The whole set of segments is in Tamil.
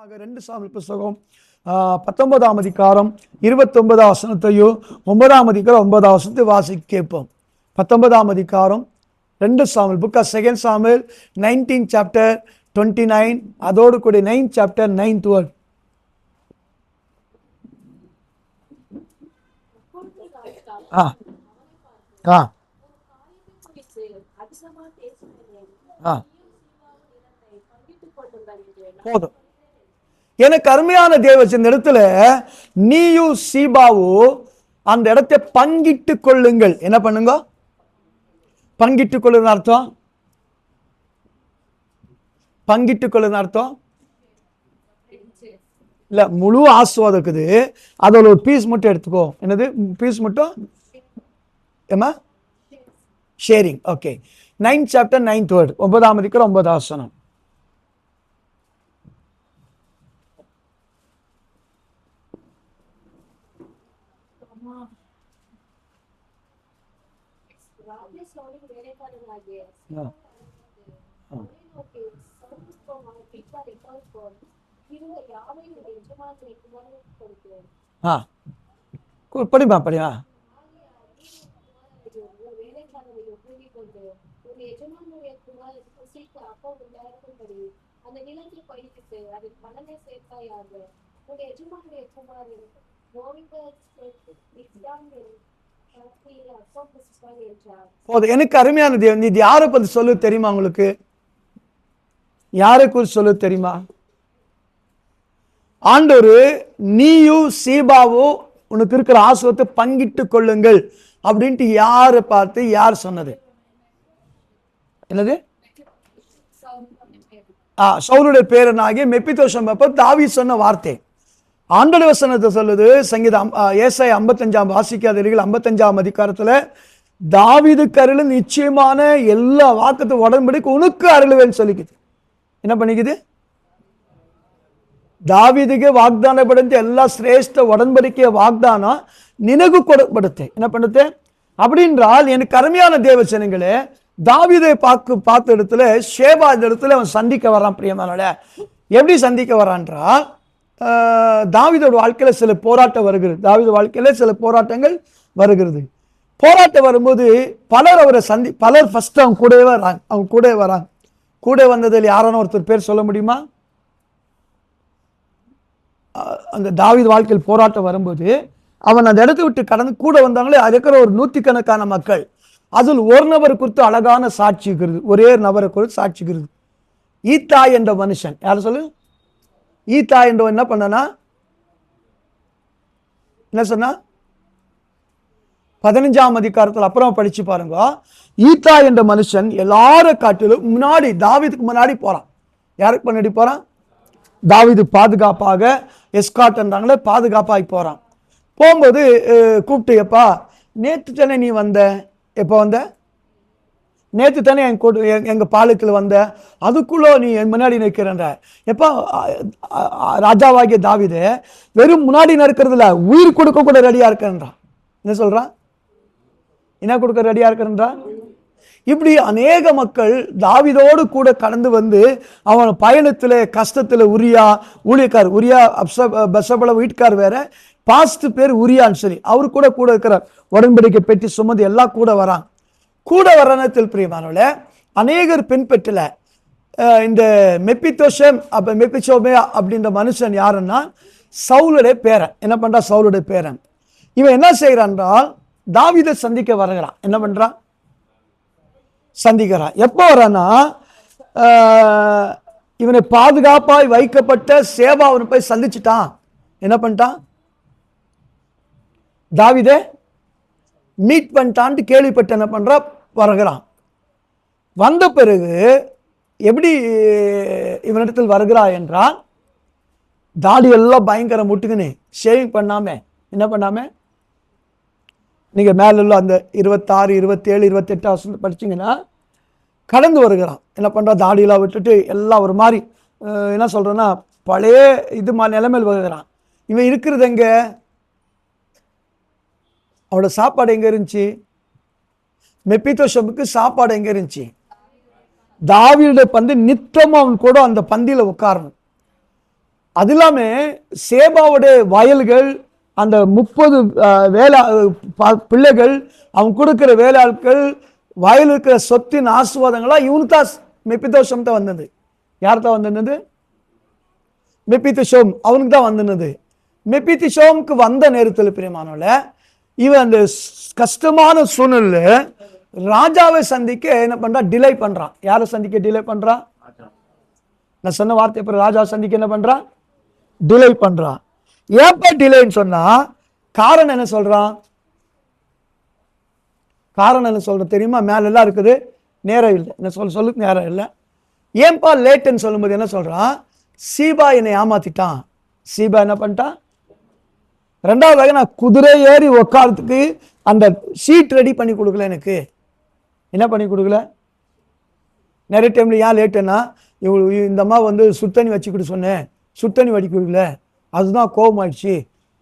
2 சாமுவேல் புத்தகம் 19ஆம் அதிகாரம் 29ஆம் வசனத்தையும் 9ஆம் அதிகாரம் 9ஆம் வசனத்தை வாசிக்க கேட்போம். 19ஆம் அதிகாரம் 2 Samuel, book of 2 Samuel 19 chapter 29, அதோடு கூட 9 chapter 9th word. போதும். எனக்கு அருமையான தேவச்ச இந்த இடத்துல நீயும் சீபாவும் அந்த இடத்தை பங்கிட்டு கொள்ளுங்கள். என்ன பண்ணுங்க? பங்கிட்டு கொள்ளுங்க அர்த்தம், பங்கிட்டு கொள்ளுங்க அர்த்தம் இல்ல, முழு ஆசுவாதம் இருக்குது. அதோட ஒரு பீஸ் மட்டும் எடுத்துக்கோ. என்னது பீஸ் மட்டும்? ஏமா sharing. Okay, 9 chapter 9th word, 9ஆம் அதிகாரம் 9ஆம் வசனம். படிமா படிமா. எனக்கு அருமையான தேவன், இது யாரை பத்தி சொல்லு தெரியுமா? உங்களுக்கு யாரை குறித்து சொல்லு தெரியுமா? ஆண்டவர் நீயும் சீபாவும் உனக்கு இருக்கிற ஆசுவத்தை பங்கிட்டு கொள்ளுங்கள் அப்படின்ட்டு யாரை பார்த்து யார் சொன்னது? என்னது? சவுலுடைய பேரனாகிய மெப்பிதோஷம் தாவீது சொன்ன வார்த்தை. ஆண்டவர் வசனத்தை சொல்லுது. சங்கீதம் ஏசாயா 55 வாசிக்காதீர்கள் 55ஆம் அதிகாரத்துல தாவீதுக்கு அருள் நிச்சயமான எல்லா வாக்குத்த உடன்படிக்கை உனக்கு அருளுவேன்னு சொல்லிக்குது. என்ன பண்ணிக்குது? தாவீதுக்கு வாக்தானப்படுத்த எல்லா சிரேஷ்ட உடன்படிக்கைய வாக்தானம் நினைவு கொடுப்படுத்து. என்ன பண்ணுது அப்படின்றால், எனக்கு அருமையான தேவச்சனங்களே, தாவீதை பார்த்த இடத்துல ஷேபா இந்த இடத்துல அவன் சந்திக்க வரான். பிரியமானோட எப்படி சந்திக்க வரான்றால், தாவீதோட வாழ்க்கையில சில போராட்டம் வருகிறது. தாவீது வாழ்க்கையில சில போராட்டங்கள் வருகிறது. போராட்டம் வரும்போது பலர் அவரை பலர் ஃபர்ஸ்ட் அவங்க கூடவே வராங்க. அவங்க கூடவே வராங்க. கூட வந்ததில் யாரான ஒருத்தர் பேர் சொல்ல முடியுமா? அந்த தாவீது வாழ்க்கையில் போராட்டம் வரும்போது அவன் அந்த இடத்தை விட்டு கடந்து கூட வந்தாங்களே, அது இருக்கிற ஒரு 100கணக்கான மக்கள். அதில் ஒரு நபர் குறித்து அழகான சாட்சி இருக்கிறது. ஒரே நபரை குறித்து சாட்சி இருக்கிறது. ஈத்தா என்ற மனுஷன். யார் சொல்லு? ஈத்தா என்ற என்ன பண்ணனா, என்ன சொன்னா? 15ஆம் அதிகாரத்தில் அப்புறம் படிச்சு பாருங்க. ஈத்தா என்ற மனுஷன் எல்லாரும் காட்டிலும் முன்னாடி தாவீதுக்கு முன்னாடி போறான். யாருக்கு முன்னாடி போறான்? தாவீது பாதுகாப்பாக எஸ்காட் என்றாங்களே, பாதுகாப்பாக போறான். போகும்போது கூப்பிட்டு, எப்பா நேற்று தானே நீ வந்த? எப்போ வந்த? நேற்று தானே எங்க பாலத்தில் வந்த, அதுக்குள்ள நீ என் முன்னாடி நிற்கிறன்ற. எப்பா ராஜாவாகிய தாவீது வெறும் முன்னாடி நிற்கிறது இல்ல, உயிர் கொடுக்க கூட ரெடியா இருக்கிறன்றான். என்ன சொல்றான்? என்ன கொடுக்க ரெடியா இருக்கிறன்றான்? இப்படி அநேக மக்கள் தாவீதோடு கூட கடந்து வந்து அவன் பயணத்துல கஷ்டத்துல உரியா ஊழியக்கார் உரியா பசபல வீட்டுக்கார் வேற, பாஸ்ட் பேர் உரியான்னு சொல்லி அவரு கூட கூட இருக்கிறார். உடன்படிக்கை பெட்டி சுமந்து எல்லாம் கூட வரான். கூட வரணத்தில் பிரியமானவள அநேகர் பின்பற்றல. இந்த மெப்பிதோஷம் மெப்பிச்சோமே அப்படின்ற மனுஷன் யாருன்னா சவுலுடைய பேரன். என்ன பண்றா? சவுலுடைய பேரன். இவன் என்ன செய்யறான்றால் தாவீதை சந்திக்க வருகிறான். என்ன பண்றான்? சந்திக்கிறான். எப்போ வரானா, இவனை பாதுகாப்பாய் வைக்கப்பட்ட சேவா அவனை போய் சந்திச்சுட்டான். என்ன பண்ணிட்டான்? தாவீதை மீட் பண்ணிட்டான்ட்டு கேள்விப்பட்ட என்ன பண்றா, வருகிறான். வந்த பிறகு எப்படி இவனிடத்தில் வருகிறா என்றால், தாடி எல்லாம் பயங்கர முட்டுக்குன்னு ஷேவிங் பண்ணாம, என்ன பண்ணாம, நீங்க மேல உள்ள அந்த 26, 27, 28 படிச்சீங்கன்னா கடந்து வருகிறான். என்ன பண்றா? தாடியெல்லாம் விட்டுட்டு எல்லாம் ஒரு மாதிரி என்ன சொல்றேன்னா பழைய இது நிலைமையில் வருகிறான். இவன் இருக்கிறது எங்க? அவனோட சாப்பாடு எங்க இருந்துச்சு? மெப்பிதோஷமுக்கு சாப்பாடு எங்க இருந்துச்சு? தாவீதுடைய பந்தி நித்தமும் அவன் கூட அந்த பந்தியில உட்காரணும். அது இல்லாம சேபாவுடைய வயல்கள், அந்த 30 வேலை பிள்ளைகள், அவன் கொடுக்கிற வேளாட்கள், வயல் இருக்கிற சொத்தின் ஆசீர்வாதங்களா இவனுக்கு தான் மெப்பிதோஷம் தான் வந்தது. யார் தான் வந்தது? மெப்பிதோஷம் அவனுக்கு தான் வந்தது. மெப்பிதோஷமுக்கு வந்த நேரத்தில் பிரியமானவள, இவன் அந்த கஷ்டமான சூழ்நிலை ராஜாவை சந்திக்க என்ன பண்றான்? டிலே பண்றான். யாரை சந்திக்க டிலே பண்றான்? நான் சொன்ன வார்த்தை ராஜாவை சந்திக்க என்ன பண்றான்? டிலே பண்றான். ஏப்ப டிலேன்னு சொன்னா காரணம் என்ன சொல்றான்? காரணம் என்ன சொல்ற தெரியுமா? மேல எல்லாம் இருக்குது, நேரம் இல்லை. என்ன சொல்ல நேரம் இல்லை. ஏன்பா லேட்டுன்னு சொல்லும்போது என்ன சொல்றான்? சீபா என்னை ஏமாத்திட்டான். சீபா என்ன பண்ணிட்டான்? ரெண்டாவதாக நான் குதிரை ஏறி உட்காரத்துக்கு அந்த சீட் ரெடி பண்ணி கொடுக்கல. எனக்கு என்ன பண்ணி கொடுக்கல? நிறைய டைம்ல ஏன் லேட்டுன்னா, இந்த அம்மா சுத்தண்ணி வச்சுக்கிட்டு சொன்னேன், சுத்தண்ணி வடி கொடுக்கல, அதுதான் கோபம் ஆயிடுச்சு,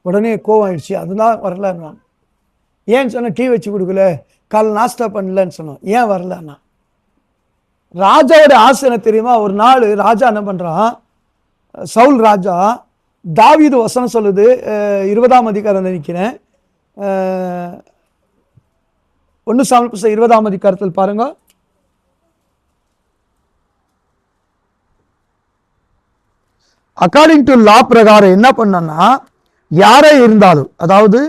உடனே கோபம் ஆயிடுச்சு, அதுதான் வரலன்னா. ஏன்னு சொன்ன டீ வச்சு கொடுக்கல, கால் நாஸ்டா பண்ணலன்னு சொன்னோம். ஏன் வரலன்னா, ராஜாவோட ஆசை என்ன தெரியுமா? ஒரு நாள் ராஜா என்ன பண்றான்? சவுல் ராஜா தாவீது வசனம் சொல்லுது, 20ஆம் அதிகாரம் நினைக்கிறேன், 1 சாமுவேல் 20ஆம் அதிகாரத்தில் பாருங்க. அக்கார்டிங் டு லா பிரகாரம் என்ன பண்ணா, யாரே இருந்தாலும், அதாவது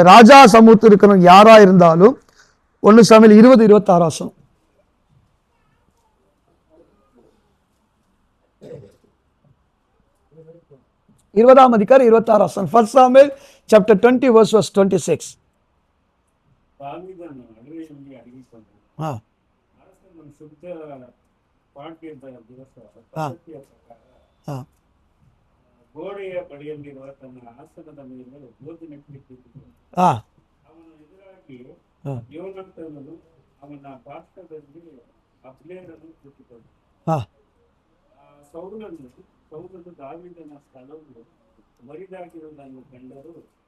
ராஜா சமூகத்தில் இருக்கிற யாரா இருந்தாலும், 1 சாமுவேல் 20:26 வசனம், 20ஆம் அதிகாரம் 26 வசனம். 1 Samuel chapter 20 verse 26.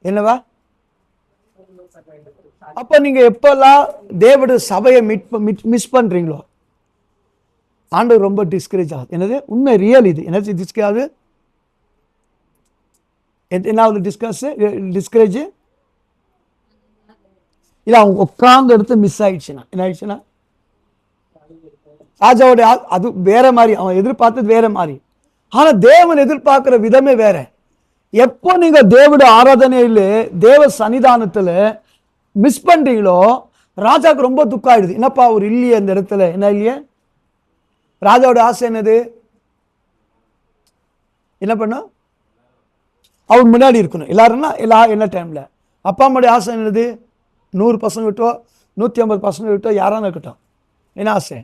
என்னவா? அப்ப நீங்க எப்பெல்லாம் தேவனுடைய சபையை மிஸ் பண்றீங்களோ ஆண்டவர் ரொம்ப டிஸ்கரேஜ் ஆகுது. என்னது உண்மை, ரியல் இது. என்ன டிஸ்கரேஜ் ஆகுது? என்னாவது டிஸ்கரேஜ் இல்ல, அவங்க உட்கார்ந்து எடுத்து மிஸ் ஆயிடுச்சுன்னா என்ன ஆயிடுச்சுன்னா, ராஜாவோட அது வேற மாதிரி, அவன் எதிர்பார்த்தது வேற மாதிரி. ஆனா தேவன் எதிர்பார்க்கிற விதமே வேற. எப்போ நீங்க தேவனுடைய ஆராதனையில தேவ சன்னிதானத்துல மிஸ் பண்றீங்களோ ராஜாவுக்கு ரொம்ப துக்கம் ஆயிடுது. என்னப்பா அவர் இல்லையே அந்த இடத்துல, என்ன இல்லையே? ராஜாவோட ஆசை என்னது? என்ன பண்ணும்? அவர் முன்னாடி இருக்கணும். எல்லாருன்னா என்ன டைம்ல அப்பா அம்மாவுடைய ஆசை என்னது? 100 பசங்க விட்டோ 150 பசங்க விட்டோ யாரான இருக்கட்டும், என்ன ஆசை?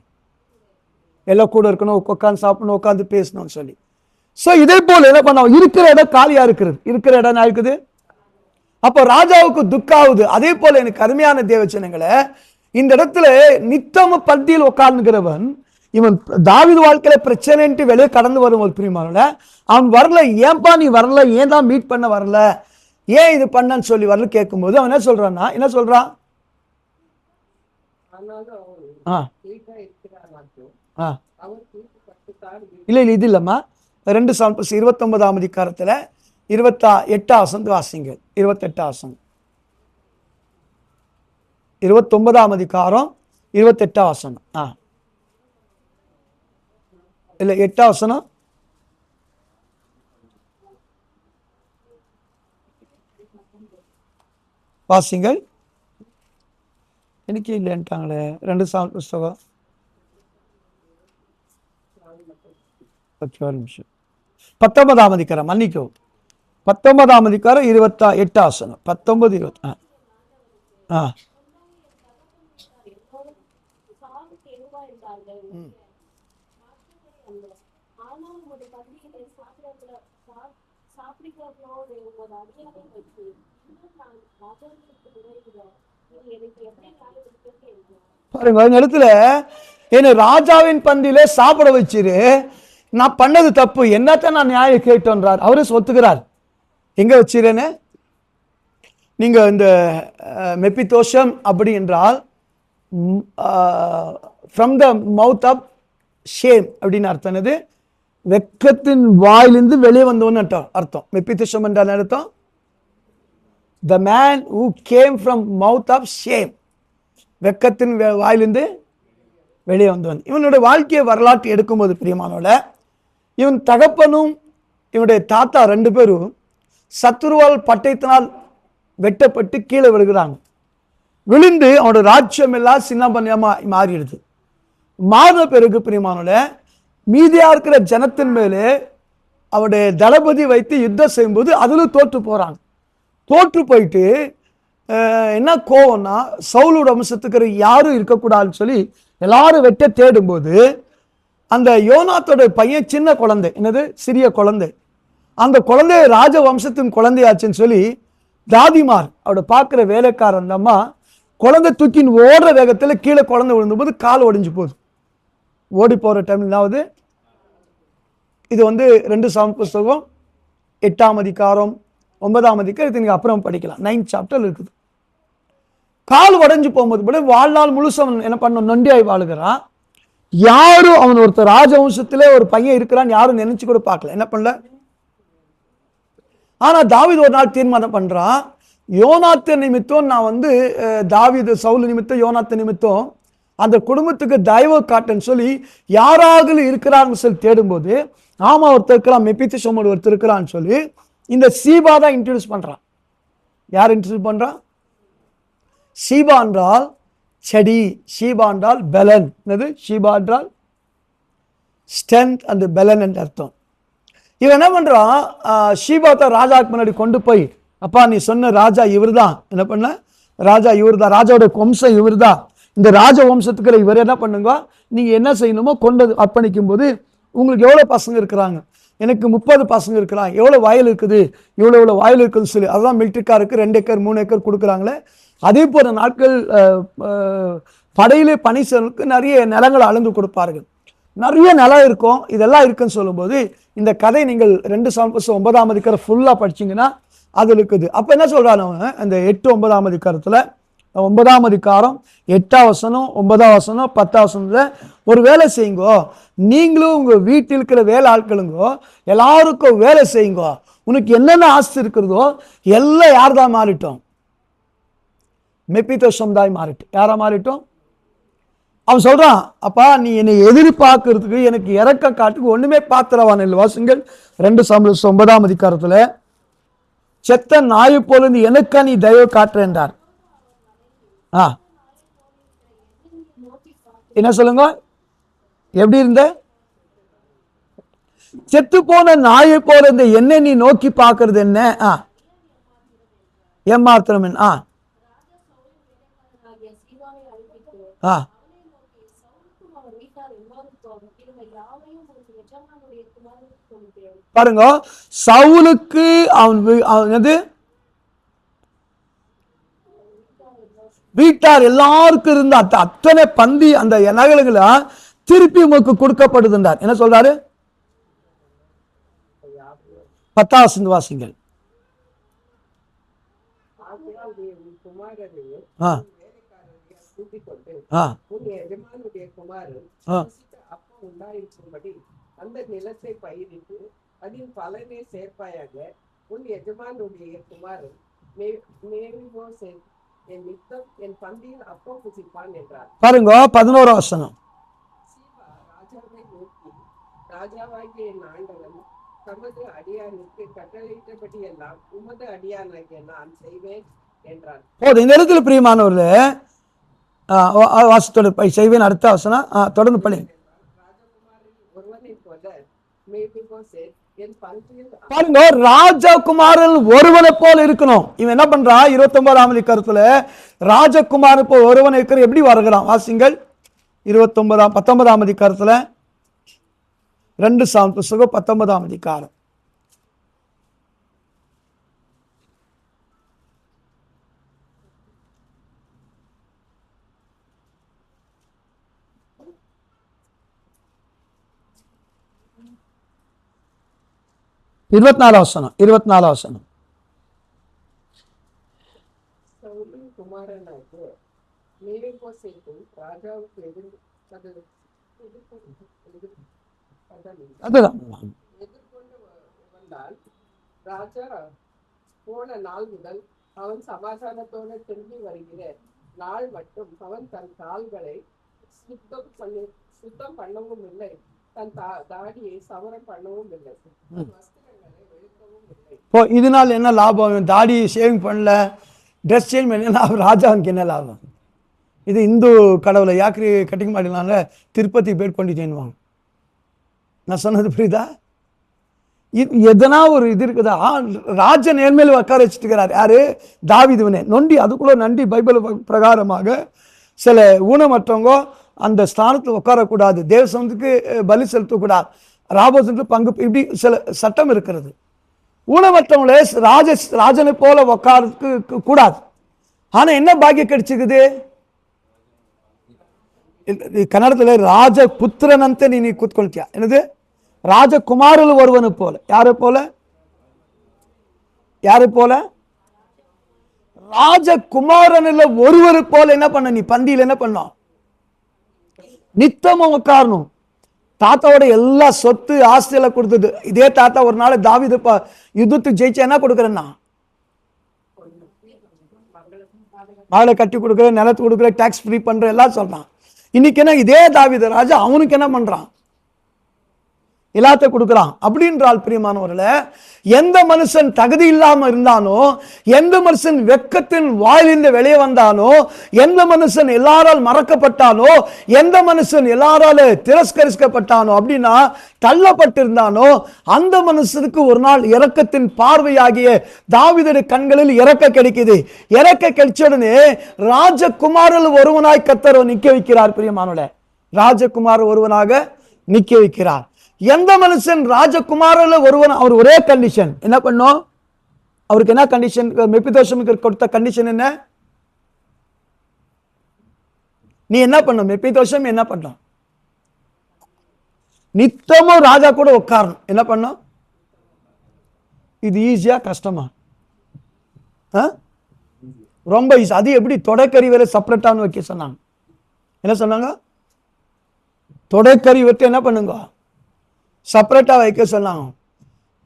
எல்லாம் கூட இருக்கணும், உட்காந்து சாப்பிடணும், உட்காந்து பேசணும்னு சொல்லி. ஸோ இதே போல என்ன பண்ண, இருக்கிற இடம் காலியா இருக்கிறது, இருக்கிற இடம் என்ன இருக்குது? அப்போ ராஜாவுக்கு துக்காகுது. அதே போல எனக்கு அருமையான தேவச்சனங்களை, இந்த இடத்துல நித்தம பந்தியில் உட்கார்ந்துக்கிறவன், இவன் தாவீது வாழ்க்கையில பிரச்சனைன்ட்டு வெளியே கடந்து வரும் ஒரு பிரியமானவள, அவன் வரல. ஏன்பா நீ வரல? ஏன் தான் மீட் பண்ண வரல? ஏன் இது பண்ணன்னு சொல்லி வரல கேட்கும்போது அவன் என்ன சொல்றான்னா, என்ன சொல்றான்? இல்ல இல்ல இது இல்லம்மா, 2 Samuel 29ஆம் அதிகாரத்துல 28 வசனம் வாசிங்க. 28 வசனம், 29ஆம் அதிகாரம் 28 வசனம். இல்ல 8 வசனம் வாசிங்கள். எனக்கு இல்லைன்ட்டாங்களே 2 Samuel புஸ்தகம். ஒரு நிமிஷம். 19ஆம் அதிகாரம், மன்னிக்கவும், 19ஆம் அதிகாரம் 28 வசனம். 19 20 பாருங்க. இந்த இடத்துல என்ன, ராஜாவின் பந்தியில சாப்பிட வச்சிரு, நான் பண்ணது தப்பு, என்னத்தான் நான் நியாயம் கேட்டோன்றார். அவரே ஒத்துக்கிறார். எங்க வச்சிருன்னு நீங்க இந்த மெப்பிதோஷம் அப்படி என்றால் from the mouth of shame அப்படின்னு அர்த்தம். என்னது? வெக்கத்தின் வாயிலிருந்து வெளியே வந்தவன் அர்த்தம். மெப்பித்தேஷம் என்றால் அர்த்தம் the man who came from mouth of shame. வெக்கத்தின் வாயிலிருந்து வெளியே வந்தவன். இவனுடைய வாழ்க்கையை வரலாற்று எடுக்கும்போது பிரியமானோட, இவன் தகப்பனும் இவனுடைய தாத்தா 2 பேரும் சத்துருவால் பட்டயத்தினால் வெட்டப்பட்டு கீழே விழுகிறாங்க. விழுந்து அவனோட ராஜ்யம் எல்லாம் சின்னபன்னியமா மாறிடுது. மாறின பிறகு பிரியமானோட, மீதியா இருக்கிற ஜனத்தின் மேலே அவருடைய தளபதி வைத்து யுத்தம் செய்யும்போது அதுல தோற்று போறாங்க. தோற்று போயிட்டு என்ன கோவம்னா, சவுலோட வம்சத்துக்கு யாரும் இருக்கக்கூடாதுன்னு சொல்லி எல்லாரும் வெட்ட தேடும்போது அந்த யோனாத்தோட பையன் சின்ன குழந்தை, என்னது சிறிய குழந்தை, அந்த குழந்தை ராஜ வம்சத்தின் குழந்தையாச்சுன்னு சொல்லி தாதிமார் அவட பார்க்குற வேலைக்காரன் அம்மா குழந்தை தூக்கின்னு ஓடுற வேகத்தில் கீழே குழந்தை விழுந்தபோது கால் ஒடிஞ்சு போகுது. ஓடி போகிற டைம் என்னாவது, இது 2 சாமுவேல் புஸ்தகம் 8ஆம் அதிகாரம் 9ஆம் அதிகாரம், இது நீங்கள் அப்புறம் படிக்கலாம், 9th சாப்டர் இருக்குது. கால் உடஞ்சு போகும்போது வாழ்நாள் முழுசும் என்ன பண்ண நொண்டியாய் வாழுகிறான். யாரும் அவன் ஒருத்தர் ராஜவம்சத்திலே ஒரு பையன் இருக்கிறான்னு யாரும் நினைச்சு கூட பார்க்கல, என்ன பண்ணல. ஆனா தாவீது ஒரு நாள் தீர்மானம் பண்றான், யோனாத்து நிமித்தம் நான் தாவீது சவுல் நிமித்தம் யோனாத்து நிமித்தம் அந்த குடும்பத்துக்கு தயவு காட்டுன்னு சொல்லி யாராக இருக்கிறான்னு சொல்லி தேடும்போது, ஆமா ஒருத்தர் இருக்கிறான், மெப்பித்தேஷம் ஒருத்தர் இருக்கிறான்னு சொல்லி இந்த சீபா தான் இன்ட்ரடியூஸ் பண்றான். யார் இன்ட்ரடியூஸ் பண்றான்? சீபா என்றால் செடி, ஷீபா என்றால் பெலன். என்னது ஷீபா என்றால் ஸ்ட்ரென்த் அண்ட் பெலன் என்று அர்த்தம். இவன் என்ன பண்றான், ஷீபாத்தை ராஜாவுக்கு முன்னாடி கொண்டு போய், அப்பா நீ சொன்ன ராஜா இவர் தான், என்ன பண்ண ராஜா இவர் தான், ராஜாவோட வம்சம் இவர் தான், இந்த ராஜ வம்சத்துக்கு இவர் என்ன பண்ணுங்க, நீங்க என்ன செய்யணுமோ கொண்டு அர்ப்பணிக்கும் போது உங்களுக்கு எவ்வளவு பசங்க இருக்கிறாங்க, எனக்கு 30 பசங்க இருக்கிறாங்க, எவ்வளவு வயல் இருக்குது, இவ்வளவு வயல் இருக்குதுன்னு சொல்லி, அதுதான் மிலிட்ரிக்காருக்கு 2 ஏக்கர் 3 ஏக்கர் கொடுக்குறாங்களே. அதே போல நாட்கள் படையிலே பணி செய்வதற்கு நிறைய நிலங்களை அளந்து கொடுப்பார்கள், நிறைய நிலம் இருக்கும். இதெல்லாம் இருக்குன்னு சொல்லும்போது இந்த கதை நீங்கள் 2 சாமுவேல் 9ஆம் அதிகாரம் ஃபுல்லா படிச்சீங்கன்னா அது இருக்குது. அப்ப என்ன சொல்றாங்க, அந்த 8 9ஆம் அதிகாரத்துல 9ஆம் அதிகாரம் 8ஆம் வசனம் 9ஆம் வசனம் 10ஆம் வசனத்துல ஒரு வேலை செய்யுங்கோ, நீங்களும் உங்க வீட்டில் இருக்கிற வேலை ஆட்களுங்கோ எல்லாருக்கும் வேலை செய்யுங்கோ, உனக்கு என்னென்ன ஆஸ்தி இருக்கிறதோ எல்லாம் யார்தான் மாறிட்டோம், மெப்பித்தேஷம் தான் மாறிட்டு. யாரா மாறிட்டோம்? அவன் சொல்றான், அப்பா நீ என்னை எதிர்பார்க்கறதுக்கு எனக்கு இறக்க காட்டுக்கு ஒண்ணுமே பாத்திரவான் இல்லை. வாசுங்கள் 2 சாமுவேல் 9ஆம் அதிகாரத்துல, செத்த நாயை போல நீ எனக்கா நீ தயவு காட்டுற என்றார். என்ன சொல்லுங்க, எப்படி இருந்த? செத்து போன நாயை போல இந்த என்ன நீ நோக்கி பார்க்கறது என்ன? ஏமாத்திரம். பாருங்க, சவுலுக்கு அவன் வீட்டார் எல்லாருக்கும் இருந்த அத்தனை பந்தி அந்த நகல்களை திருப்பி உங்களுக்கு கொடுக்கப்படுதுன்றார். என்ன சொல்றாரு? 10ஆம் வசனம் வாசிங்கள். அந்த நிலத்தை பயிரிட்டு அதில் பலனை சேர்ப்பாயாக, உன் எஜமானுடைய குமாரன் என் நித்தம் என் பந்தியில் அப்பம் புசிப்பான் என்றார். பாருங்க 11ஆம் வசனம். சீபா ராஜாவை நோக்கி, ராஜாவாகிய என் ஆண்டவன் தமது அடியானுக்கு கட்டளையிட்டபடி எல்லாம் உமது அடியானாகிய நான் செய்வேன் என்றார். இந்த இடத்துல பிரியமானவர்களே, வாசத்தோடு செய்வேன். அடுத்த வசனம் தொடர்ந்து பண்ணி. ஒருவனை போல மேய்ப்போசேத் என் பந்தியில் பாருங்க, ராஜகுமாரன் ஒருவனை போல இருக்கணும். இவன் என்ன பண்றான், 29ஆம் அதிகாரத்துல ராஜகுமாரன் போல் ஒருவன் இருக்கிற எப்படி வருகிறான் வாசிங்கள். 19ஆம் அதிகாரத்துல 2 சாமுவேல் புஸ்தகம் 19ஆம் அதிகாரம். இருபத்தி நாலாம் வசனம். சவுலின் குமாரனாகிய மேய்ப்போசேத்தும் ராஜாவுக்கு அதுதான் எதிர்கொண்டு வந்தால் ராஜா போன நாள் முதல் அவன் சமாதானத்தோடு திரும்பி வருகிற நாள் மட்டும் அவன் தன் கால்களை சுத்தம் பண்ணவும் இல்லை, தன் தாடியை சவரம் பண்ணவும் இல்லை, தன் வஸ்திரங்களை வெளுக்கவும் இல்லை. இப்போ இதனால் என்ன லாபம்? தாடி ஷேவிங் பண்ணல, ட்ரெஸ் சேஞ்ச் பண்ணல, ராஜாவுக்கு என்ன லாபம்? இது இந்து கடவுளை யாக்கிரி கட்டிங் மாட்டினால திருப்பதி பேர் கொண்டு செய்வாங்க. நான் சொன்னது புரியுதா? எதனா ஒரு இது இருக்குதா? ராஜ நேர்மையில் உட்கார வச்சுட்டு இருக்கிறார். யாரு? தாவீதுவனே. நொண்டி அதுக்குள்ள நண்டி பைபிள் பிரகாரமாக சில ஊனமற்றவங்க அந்த ஸ்தானத்தில் உட்காரக்கூடாது, தேவசனத்துக்கு பலி செலுத்தக்கூடாது, ராபோசனுக்கு பங்கு, இப்படி சில சட்டம் இருக்கிறது. ஊனமற்றவங்களே ராஜனை போல உட்காரத்துக்கு கூடாது. ஆனா என்ன பாக்கியம் கிடைச்சிக்குது? கன்னடத்தில் ராஜ புத்திரனಂತೆ நீ ಕೂತ್ಕೊಳ್ತೀಯ. என்னது? ராஜகுமாரில் ஒருவனு போல. யாரை போல? யாரை போல? ராஜகுமாரனில் ஒருவரு போல என்ன பண்ண? நீ பந்தியில் என்ன பண்ணோம்? நித்தமும் உட்காரணும். தாத்தாவோட எல்லா சொத்து ஆஸ்தியில கொடுத்தது இதே தாத்தா ஒரு நாள் தாவீது யுத்தத்துக்கு ஜெயிச்சா என்ன கொடுக்குறேன்னா, மகளை கட்டி கொடுக்குற, நிலத்து கொடுக்குற, டாக்ஸ் ஃப்ரீ பண்ற, எல்லாம் சொல்றான். இன்னைக்கு என்ன இதே தாவீது ராஜா அவனுக்கு என்ன பண்றான்? எல்லாத்த கொடுக்குறான். அப்படின்றால் பிரியமானவர்களே, எந்த மனுஷன் தகுதி இல்லாம இருந்தானோ, எந்த மனுஷன் வெட்கத்தின் வாயிலிருந்து வெளியே வந்தானோ, எந்த மனுஷன் எல்லாரால் மறக்கப்பட்டானோ, எந்த மனுஷன் எல்லாரால திரஸ்கரிக்கப்பட்டானோ, அப்படின்னா தள்ளப்பட்டிருந்தானோ, அந்த மனுஷனுக்கு ஒரு நாள் இரக்கத்தின் பார்வையாகிய தாவீதுடைய கண்களில் இரக்க கிடைக்குது. இரக்க கிடைச்ச உடனே ராஜகுமாரில் ஒருவனாய் கர்த்தர் நிக்க வைக்கிறார். பிரியமானவர்களே, ராஜகுமார் ஒருவனாக நிக்க வைக்கிறார். எந்த மனுஷன் ராஜகுமாரில் ஒருவன், அவர் ஒரே கண்டிஷன் என்ன பண்ணும்? அவருக்கு என்ன கண்டிஷன்? மெப்பிதோஷமுக்கு கொடுத்த கண்டிஷன் என்ன? நீ என்ன பண்ணும்? மெப்பிதோஷம் என்ன பண்ணும்? நித்தமும் ராஜா கூட உட்காரணும். என்ன பண்ணும்? இது ஈஸியா கஷ்டமா? ரொம்ப ஈஸி. அது எப்படி? தொடக்கறி வேற செப்பரேட்டானு வைக்க சொன்னாங்க. என்ன சொன்னாங்க? தொடக்கறி வச்சு என்ன பண்ணுங்க? செப்பரேட்டா வைக்க சொன்னாங்க.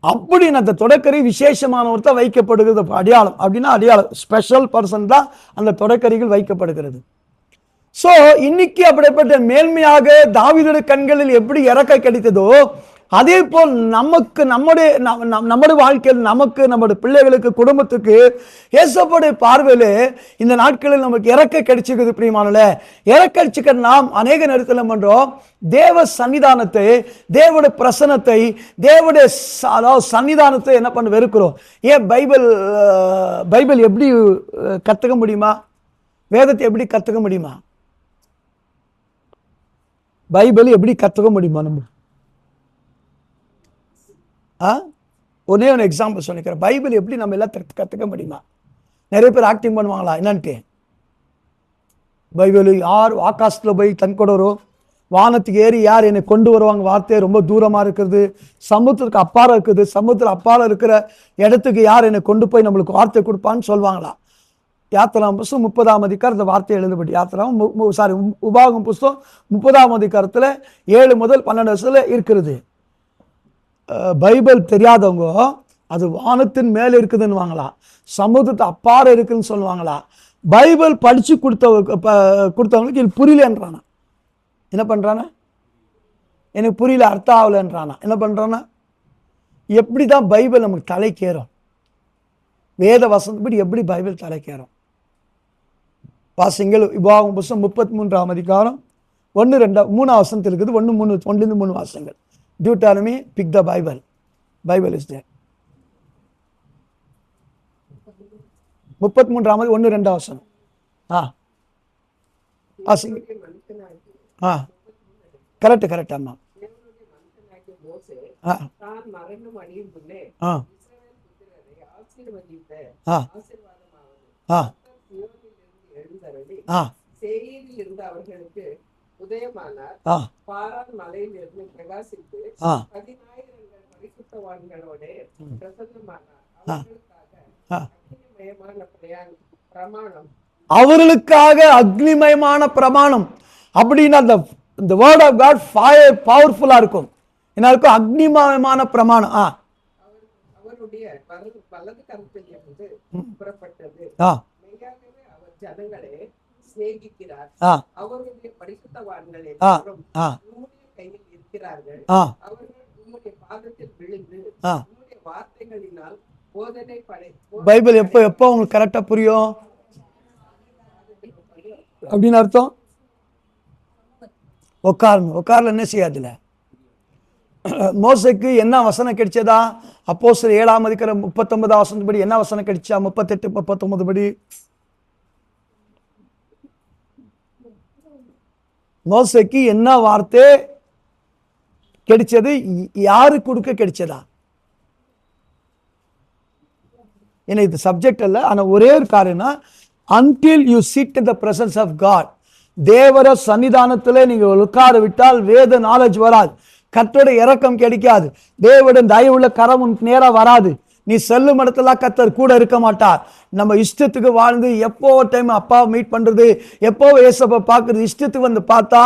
அப்படின்னு அந்த தொடக்கறி விசேஷமானவர்தான் வைக்கப்படுகிறது. அடையாளம் அப்படின்னா அடையாளம், ஸ்பெஷல் பர்சன் தான் அந்த தொடக்கறிகள் வைக்கப்படுகிறது. சோ இன்னைக்கு அப்படிப்பட்ட மேன்மையாக தாவீதுடைய கண்களில் எப்படி இறக்க கிடைத்ததோ, அதே போல் நமக்கு நம்முடைய வாழ்க்கையில் நமக்கு, நம்முடைய பிள்ளைகளுக்கு, குடும்பத்துக்கு இயேசுவுடைய பார்வையிலே இந்த நாட்களில் நமக்கு இறக்க கிடைச்சிக்குது. பிரியமானவர்களே, இறக்க கிடைச்சிக்க நாம் அநேக நேரத்தில் பண்றோம், தேவ சன்னிதானத்தை, தேவனுடைய பிரசன்னத்தை, தேவனுடைய சன்னிதானத்தை என்ன பண்ண வெறுக்கிறோம். ஏன் பைபிள் எப்படி கத்துக்க முடியுமா? வேதத்தை எப்படி கத்துக்க முடியுமா? பைபிள் எப்படி கத்துக்க முடியுமா? நம்ம ஒன்னே ஒன்று எக்ஸாம்பிள் சொல்லிக்கிறேன். பைபிள் எப்படி நம்ம எல்லாம் கற்றுக்க முடியுமா? நிறைய பேர் ஆக்டிங் பண்ணுவாங்களா என்னன்ட்டு? பைபிள் யார் ஆகாசத்தில் போய் தன் கூட வரும், வானத்துக்கு ஏறி யார் என்னை கொண்டு வருவாங்க, வார்த்தை ரொம்ப தூரமாக இருக்கிறது, சமுத்திரத்துக்கு அப்பாற இருக்குது, சமுத்திர அப்பாற இருக்கிற இடத்துக்கு யார் என்னை கொண்டு போய் நம்மளுக்கு வார்த்தை கொடுப்பான்னு சொல்லுவாங்களா? யாத்திராம் புஸ்தகம் 30ஆம் அதிகாரம் இந்த வார்த்தை எழுதப்பட்டு, உபாகம் புஸ்தகம் 30ஆம் அதிகாரத்தில் 7 முதல் 12 வருஷத்துல இருக்கிறது. பைபிள் தெரியாதவங்க அது வானத்தின் மேல இருக்குதுன்னு வாங்களா, சமுதிரத்தை அப்பாற இருக்குன்னு சொல்லுவாங்களா? பைபிள் படிச்சு கொடுத்தவங்களுக்கு இது புரியலன்றானா? என்ன பண்றானா? எனக்கு புரியல, அர்த்தம் ஆகலன்றானா? என்ன பண்றானா? எப்படிதான் பைபிள் நமக்கு தலைக்கேறும்? வேத வசனப்படி எப்படி பைபிள் தலைக்கேறும்? வாசிங்கள். உபாகம் புஸ்தகம் 33ஆம் அதிகாரம் 1, 2, 3 வசனத்தில் இருக்குது. 1-3 வாசங்கள். Deuteronomy, pick the Bible. Bible is there. 33ஆம் 1-2 வசனம். கரெக்ட் அம்மா. பாரான் மலையிலிருந்து பிரகாசித்து 10,000 பரிசுத்தவான்களோட அவர்களுக்காக அக்னிமயமான பிரமாணம். அப்படின்னா the word of God fire பவர்ஃபுல்லா இருக்கும். என்ன இருக்கும்? அக்னிமயமான பிரமாணம். அவருடைய வலது கருத்தில் இருந்து புறப்பட்டது. மெய்யாகவே அவர் ஜனங்களை சிநேகிக்கிறார். அவருடைய பரிசுத்தவான்கள் எல்லாரும் உம்முடைய கையில் இருக்கிறார்கள். அவர்கள் உம்முடைய பாதத்தில் விழுந்து உம்முடைய வார்த்தைகளினால் போதனை பைபிள் எப்போ உங்களுக்கு கரெக்டா புரியும் அப்படின்னு அர்த்தம்? உட்கார்ல என்ன செய்யாதுல. மோசைக்கு என்ன வசனம் கிடைச்சதா? அப்போஸ்தலர் 7:39 வசனப்படி என்ன வசனம் கிடைச்சா? 38-39 படி மோசைக்கு என்ன வார்த்தை கிடைச்சது? யாரு கொடுக்க கிடைச்சதா? ஏன்னா இது சப்ஜெக்ட் அல்ல, ஆனா ஒரே ஒரு காரணம்னா, until you sit in the presence of God, தேவர சன்னிதானத்திலே நீங்க உட்கார விட்டால் வேத நாலேஜ் வராது, கர்த்தருடைய இரக்கம் கிடைக்காது, தேவனுடைய தயவுள்ள கரம் நேரா வராது, நீ செல்லும் இடத்துல கர்த்தர் கூட இருக்க மாட்டார். நம்ம இஷ்டத்துக்கு வாழ்ந்து எப்போ டைம் அப்பா மீட் பண்றது, எப்போ ஏசப்பா பார்க்கறது, இஷ்டத்துக்கு வந்து பார்த்தா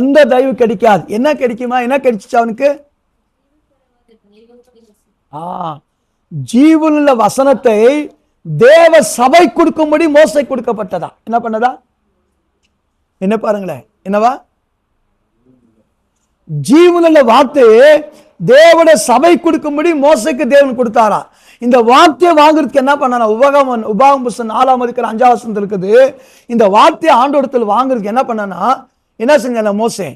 எந்த தயவு கிடைக்காது. என்ன கிடைக்குமா? என்ன கிடைச்சிச்சு அவனுக்கு? ஜீவனுள்ள வசனத்தை தேவ சபை கொடுக்கும்படி மோசை கொடுக்கப்பட்டதா? என்ன பண்ணதா? என்ன பாருங்களேன், என்னவா? ஜீவனுள்ள வார்த்தையை தேவனுடைய சபை கொடுக்கும்படி மோசைக்கு தேவன் கொடுத்தாரா? இந்த வார்த்தையை வாங்குறதுக்கு என்ன பண்ணா? உபாகமம் புஸ்தகம் 4:5 இருக்குது. இந்த வார்த்தையை ஆண்டோடத்தில் வாங்குறதுக்கு என்ன பண்ணனா? என்ன செஞ்ச மோசே?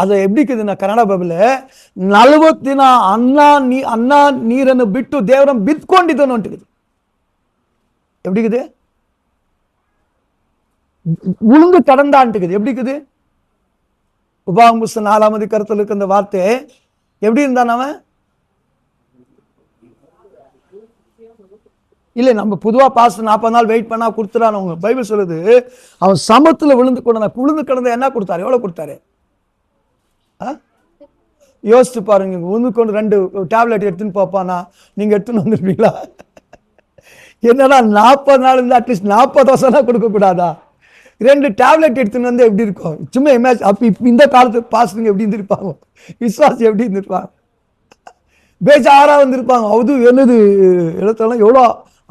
அது எப்படி இருக்குதுன்னா, ಕನ್ನಡ ಬೈಬಲ್ 40 ದಿನ ಅನ್ನ ನೀರನ್ನು ಬಿಟ್ಟು ದೇವರನ್ನು ಬಿತ್ಕೊಂಡಿದ್ದನು ಅಂತಿದೆ. எப்படி இருக்குது? உளுந்து கடந்தான்ட்டுக்குது. எப்படி இருக்குது? உபாகமம் புஸ்தகம் 4:4 இருக்கு அந்த வார்த்தை. எப்படி இருந்தான் அவன்? இல்லை, நம்ம பொதுவா பாஸ் 40 நாள் வெயிட் பண்ணா கொடுத்துறான். அவங்க பைபிள் சொல்லுது அவன் சமத்துல விழுந்து கடந்த என்ன கொடுத்தாரு? எவ்வளவு கொடுத்தாரு? யோசிச்சு பாருங்க. உழுந்து கொண்டு 2 டேப்லெட் எடுத்துன்னு போப்பானா? நீங்க எடுத்துன்னு வந்துருப்பீங்களா? என்னடா 40 நாள் இருந்தா அட்லீஸ்ட் 40 வருஷம் கொடுக்க கூடாதா? 2 டேப்லெட் எடுத்துன்னு வந்து எப்படி இருக்கும்? சும்மா இமேஜ். அப்ப இந்த காலத்து பாஸ்டுங்க எப்படி இருந்திருப்பாங்க? விசுவாசி எப்படி இருந்திருப்பாங்க? பேஜாரா வந்திருப்பாங்க. அது என்னது இடத்தெல்லாம் எவ்வளோ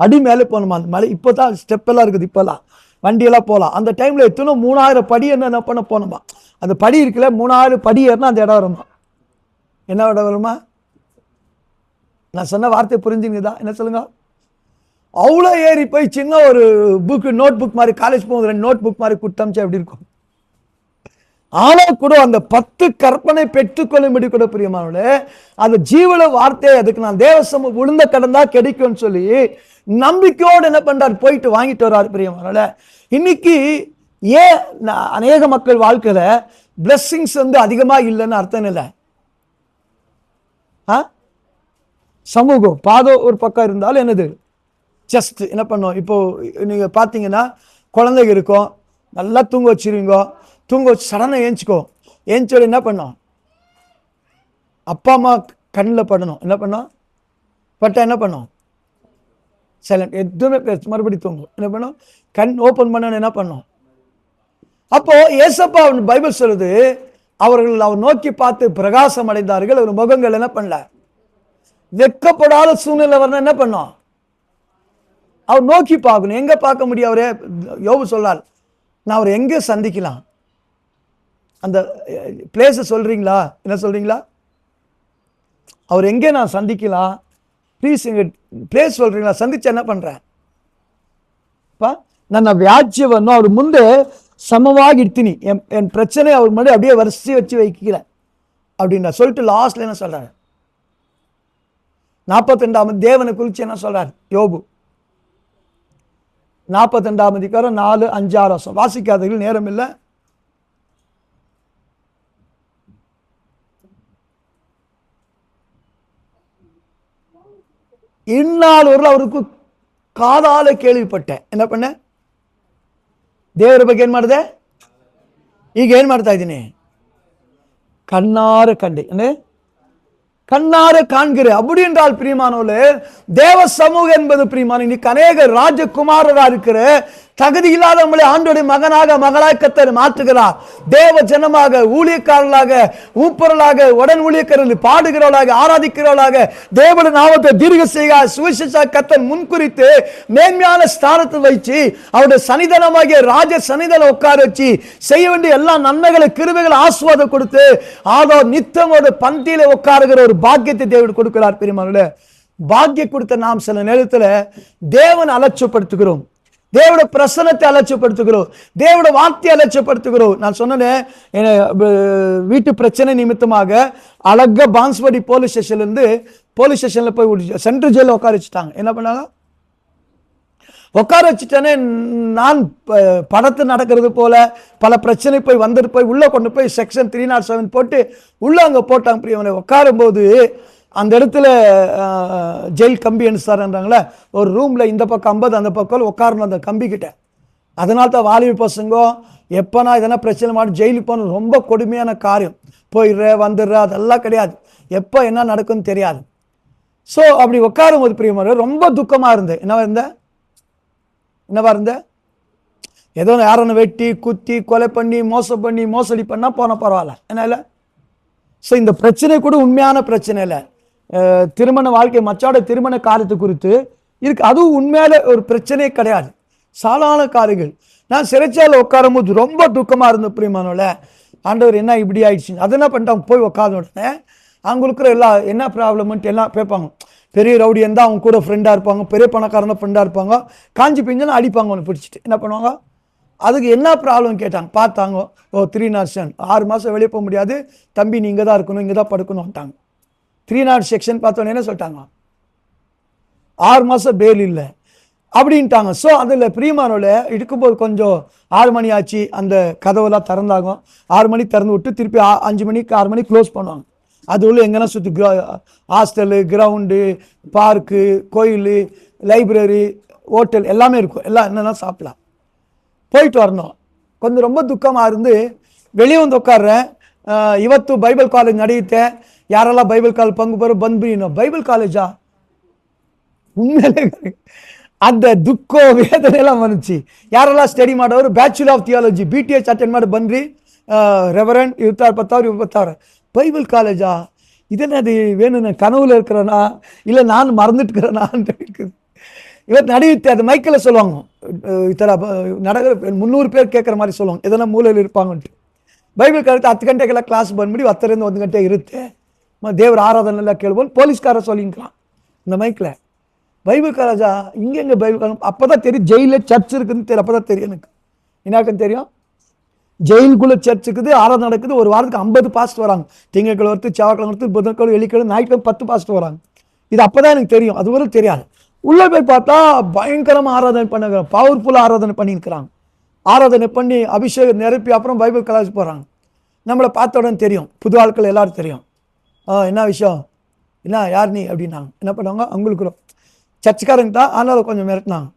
அடி மேலே போகணுமா அந்த மலை? இப்போதான் ஸ்டெப் எல்லாம் இருக்குது, இப்போல்லாம் வண்டியெல்லாம் போகலாம். அந்த டைம்ல எத்தனோ 3000 படி என்ன பண்ண போனோமா? அந்த படி இருக்குல்ல, 3000 படி ஏறினா அந்த இடம் வருமா? என்ன இடம் வருமா? நான் சொன்ன வார்த்தை புரிஞ்சுங்கதா? என்ன சொல்லுங்க? அவ்வளோ ஏறி போய் சின்ன ஒரு புக், நோட் புக் மாதிரி, காலேஜ் போகுது 2 நோட் புக் மாதிரி கொடுத்தமிச்சா எப்படி இருக்கும்? ஆனா கூட அந்த 10 கற்பனை பெற்றுக்கொள்ளும்படி கூட பிரியமானவர்களே, அந்த ஜீவன வார்த்தை, அதுக்கு நான் தேவசம் உளுந்த கடந்தா கிடைக்கும்னு சொல்லி நம்பிக்கையோடு என்ன பண்றாரு? போயிட்டு வாங்கிட்டு வர்றாரு பிரியமானவர்களே. இன்னைக்கு ஏன் அநேக மக்கள் வாழ்க்கையில பிளெஸிங்ஸ் வந்து அதிகமா இல்லைன்னு அர்த்தம் இல்லை. சமூகம் பாதோ ஒரு பக்கம் இருந்தாலும் என்னது ஜஸ்ட் என்ன பண்ணோம்? இப்போ நீங்க பாத்தீங்கன்னா குழந்தைங்க இருக்கும், நல்லா தூங்க வச்சிருவீங்க, தூங்க வச்சு சடனை ஏஞ்சிக்கோ, ஏஞ்சோட என்ன பண்ணோம்? அப்பா அம்மா கண்ணில் படணும். என்ன பண்ணோம்? பட்டா என்ன பண்ணோம்? சைலண்ட், எதுவுமே பேச, மறுபடி தூங்கும். என்ன பண்ணோம்? கண் ஓப்பன் பண்ண என்ன பண்ணோம்? அப்போ ஏசப்பா பைபிள் சொல்லுது, அவர்கள் அவர் நோக்கி பார்த்து பிரகாசம் அடைந்தார்கள், அவர் முகங்கள் என்ன பண்ணல வெக்கப்படாத சூழ்நிலை வரணும். என்ன பண்ணோம்? அவர் நோக்கி பார்க்கணும். எங்க பார்க்க முடியும்? அவரே யோபு சொல்றார், நான் அவர் எங்க சந்திக்கலாம்? அந்த பிளேஸ் சொல்றீங்களா? என்ன சொல்றீங்களா? அவர் எங்கே நான் சந்திக்கலாம்? ப்ளீஸ் எங்க பிளேஸ் சொல்றீங்களா? சந்திச்சு என்ன பண்றேன்? ನನ್ನ ವ್ಯಾಜ್ಯವನ್ನು ಅವ್ರ ಮುಂದೆ ಸಮವಾಗಿ ಇಡ್ತೀನಿ, என் பிரச்சனை அவர் முன்னாடி அப்படியே வரிசை வச்சு வைக்கிறேன் அப்படின்னா சொல்லிட்டு லாஸ்ட்ல என்ன சொல்றாரு? 42 தேவனை குறித்து என்ன சொல்றாரு யோபு? 42 அதிகாரம் 4, 5, 6 வருஷம் வாசிக்காதவர்கள் நேரம் இல்லை. இந்நாள் ஒரு அவருக்கு ಕಾದಾಲ ಕೇಳಿಪಟ್ಟೆ. என்ன பண்ண? ದೇವರ ಬಗ್ಗೆ ಏನು ಮಾಡಿದೆ? ಈಗ ಏನು ಮಾಡ್ತಾ ಇದ್ದೀನಿ? கண்ணார கண்டு என்ன கண்ணார காண்கிறேன். அப்படி என்றால் பிரியமானவர்களே, தேவ சமூகம் என்பது பிரியமான இன்னைக்கு அநேக ராஜகுமாரரா இருக்கிற தகுதி இல்லாத நம்மளை ஆண்டோடைய மகனாக மகளாய் கர்த்தர் மாற்றுகிறார். தேவ ஜனமாக, ஊழியக்காரர்களாக, ஊப்பொருளாக, உடன் ஊழியக்காரர்கள், பாடுகிறவர்களாக, ஆராதிக்கிறவர்களாக, தேவனுடைய நாமத்தை தீர்க்க செய்ய சுவிசேஷ கர்த்தர் முன்குறித்து மேன்மையான ஸ்தானத்தை வைச்சு அவருடைய சன்னிதானமாகிய ராஜ சன்னிதானம் உட்கார வச்சு செய்ய வேண்டிய எல்லா நன்மைகளை, கிருபைகளை, ஆசீர்வாதம் கொடுத்து நித்தமோட பந்தியில உட்காருகிற ஒரு பாக்கியத்தை தேவன் கொடுக்கிறார். பெரியமானே, பாக்கியம் கொடுத்த நாம் சில நேரத்தில் தேவனை அலட்சியப்படுத்துகிறோம், தேவனுடைய பிரசன்னத்தை அலட்சியப்படுத்துகிறோம், தேவனுடைய வார்த்தையை அலட்சியப்படுத்துகிறோம். நான் சொன்னேன், வீட்டு பிரச்சனை நிமித்தமாக அழகா பான்ஸ்படி போலீஸ் ஸ்டேஷன்ல போய் சென்ட்ரல் ஜெயில உட்கார வச்சுட்டாங்க. என்ன பண்ணாங்க? உட்கார வச்சுட்டேனே, நான் படத்து நடக்கிறது போல பல பிரச்சனை போய் வந்துட்டு போய் உள்ள கொண்டு போய் செக்ஷன் 307 போட்டு உள்ள அங்க போட்டாங்க. பிரியவனை உட்காரும் போது அந்த இடத்துல ஜெயில் கம்பி அனுப்பிச்சாருன்றாங்களே, ஒரு ரூம்ல இந்த பக்கம் 50 அந்த பக்கம் உட்காரணும் அந்த கம்பி கிட்ட. அதனால தான் வாலிப பசங்க எப்பனா இதனா பிரச்சனை மாட்டி ஜெயிலுக்கு போகணும். ரொம்ப கொடுமையான காரியம். போயிடுற வந்துடுற அதெல்லாம் கிடையாது, எப்போ என்ன நடக்கும்னு தெரியாது. ஸோ அப்படி உட்காரும் போது பிரியமான ரொம்ப துக்கமா இருந்தேன். என்னவா இருந்த ஏதோ யாரன்னு வெட்டி குத்தி கொலை பண்ணி மோசடி பண்ணா போன பரவாயில்ல, என்ன இல்லை. ஸோ இந்த பிரச்சனை கூட உண்மையான பிரச்சனை இல்லை. திருமண வாழ்க்கை, மச்சாட திருமண காரியத்தை குறித்து இருக்கு, அதுவும் உண்மையில ஒரு பிரச்சனையே கிடையாது, சாதாரண காரியங்கள். நான் சிறைச்சாலை உட்காரும் போது ரொம்ப துக்கமா இருந்த பிரியமானோல, ஆண்டவர் என்ன இப்படி ஆயிடுச்சு. அது என்ன பண்ணிட்டாங்க, போய் உட்கார்ந்த உடனே அவங்களுக்கு எல்லாம் என்ன ப்ராப்ளம்ன்ட்டு எல்லாம் கேட்பாங்க. பெரிய ரவுடி இருந்தால் அவங்க கூட ஃப்ரெண்டாக இருப்பாங்க, பெரிய பணக்காரனா ஃப்ரெண்டாக இருப்பாங்க, காஞ்சி பிஞ்சுன்னு அடிப்பாங்க. ஒன்று பிடிச்சிட்டு என்ன பண்ணுவாங்க, அதுக்கு என்ன ப்ராப்ளம் கேட்டாங்க. பார்த்தாங்க, 307 6 மாதம் வெளியே போக முடியாது தம்பி, நீ இங்கே தான் இருக்கணும், இங்கே தான் படுக்கணும்ட்டாங்க. 300 செக்ஷன் பார்த்தோன்னே என்ன சொல்லிட்டாங்க, 6 மாதம் பேல் இல்லை அப்படின்ட்டாங்க. ஸோ அதில் பிரியமானோட இருக்கும்போது கொஞ்சம் 6 மணி ஆச்சு, அந்த கதவெல்லாம் திறந்தாங்க. 6 மணி திறந்து விட்டு திருப்பி 5 மணிக்கு 6 மணிக்கு க்ளோஸ் பண்ணுவாங்க. அது உள்ள எங்கன்னா சுற்றி ஹாஸ்டலு, கிரவுண்டு, பார்க்கு, கோயில், லைப்ரரி, ஹோட்டல் எல்லாமே இருக்கும். எல்லாம் என்னென்னா சாப்பிடலாம். போயிட்டு வரணும். கொஞ்சம் ரொம்ப துக்கமாக இருந்து வெளியே வந்து உட்காடுறேன். ಇವತ್ತು ಬೈಬಲ್ ಕಾಲೇಜ್ ನಡೆಯುತ್ತೆ, ಯಾರೆಲ್ಲ ಬೈಬಲ್ ಕಾಲೇಜ್ ಪಂಗು ಬರೋ ಬಂದ್ಬಿಡಿ. ಬೈಬಲ್ ಕಾಲೇಜಾ ಉண்மையிலே அந்த துக்கம் வேதனை எல்லாம் வந்துச்சு. யாரெல்லாம் ஸ்டடி ಮಾಡೋರು bachelor of theology BTH attend ಮಾಡಿ ಬನ್ರಿ, ரெவரண்ட் 26 பைபிள் காலேஜா, இதென்னது வேணும், நான் கனவுல இருக்கிறேனா இல்லை நான் மறந்துட்டுக்கிறேனான்னு இருக்குது. ಇವತ್ತು ನಡೆಯುತ್ತೆ, அது மைக்கில் சொல்லுவாங்க. இத்தனை நடக்கிற 300 பேர் கேட்குற மாதிரி சொல்லுவாங்க, எதனா மூலையில் இருப்பாங்கன்ட்டு. ಬೈಬಲ್ ಕಾಲೇಜ್ 10 ಗಂಟೆಗೆಲ್ಲ ಕ್ಲಾಸ್ ಬಂದ್ಬಿಡಿ, 10ರಿಂದ 1 ಗಂಟೆ ಇರುತ್ತೆ, ದೇವ್ರ ಆರಾಧನೆ ಎಲ್ಲ ಕೇಳ್ಬೋದು, போலீஸ்கார சொல்லிக்கலாம் இந்த மைக்கில். பைபிள் காலேஜா, இங்கே பைபிள் காலேஜ் அப்போதான் தெரியும் ஜெயிலில் சர்ச் இருக்குன்னு தெரியும். அப்போதான் தெரியும் எனக்கு. என்னாக்குன்னு தெரியும், ஜெயிலுக்குள்ள சர்ச் இருக்குது, ஆராதனை நடக்குது. ஒரு வாரத்துக்கு 50 பாஸ்ட் வராங்க. திங்கட்கிழமை வருது, செவ்வாய்க்கிழமை வருது, புதன்கிழமை, வெள்ளிக்கிழமை, ஞாயிற்றுக்கிழமை 10 பாஸ்ட் வராங்க. இது அப்போதான் எனக்கு தெரியும், அது வரை தெரியாது. உள்ளே போய் பார்த்தா பயங்கரமாக ஆராதனை பண்ண, பவர்ஃபுல்லாக ஆராதனை பண்ணியிருக்கிறாங்க. ஆராதனை பண்ணி அபிஷேகம் நிரப்பி அப்புறம் பைபிள் காலேஜ் போகிறாங்க. நம்மளை பார்த்த உடனே தெரியும், புது ஆட்கள் எல்லாரும் தெரியும். என்ன விஷயம், என்ன யார் நீ அப்படின்னாங்க. என்ன பண்ணுவாங்க, அவங்களுக்கு சர்ச்சுக்காரங்க தான், ஆனாலும் கொஞ்சம் மிரட்டினாங்க.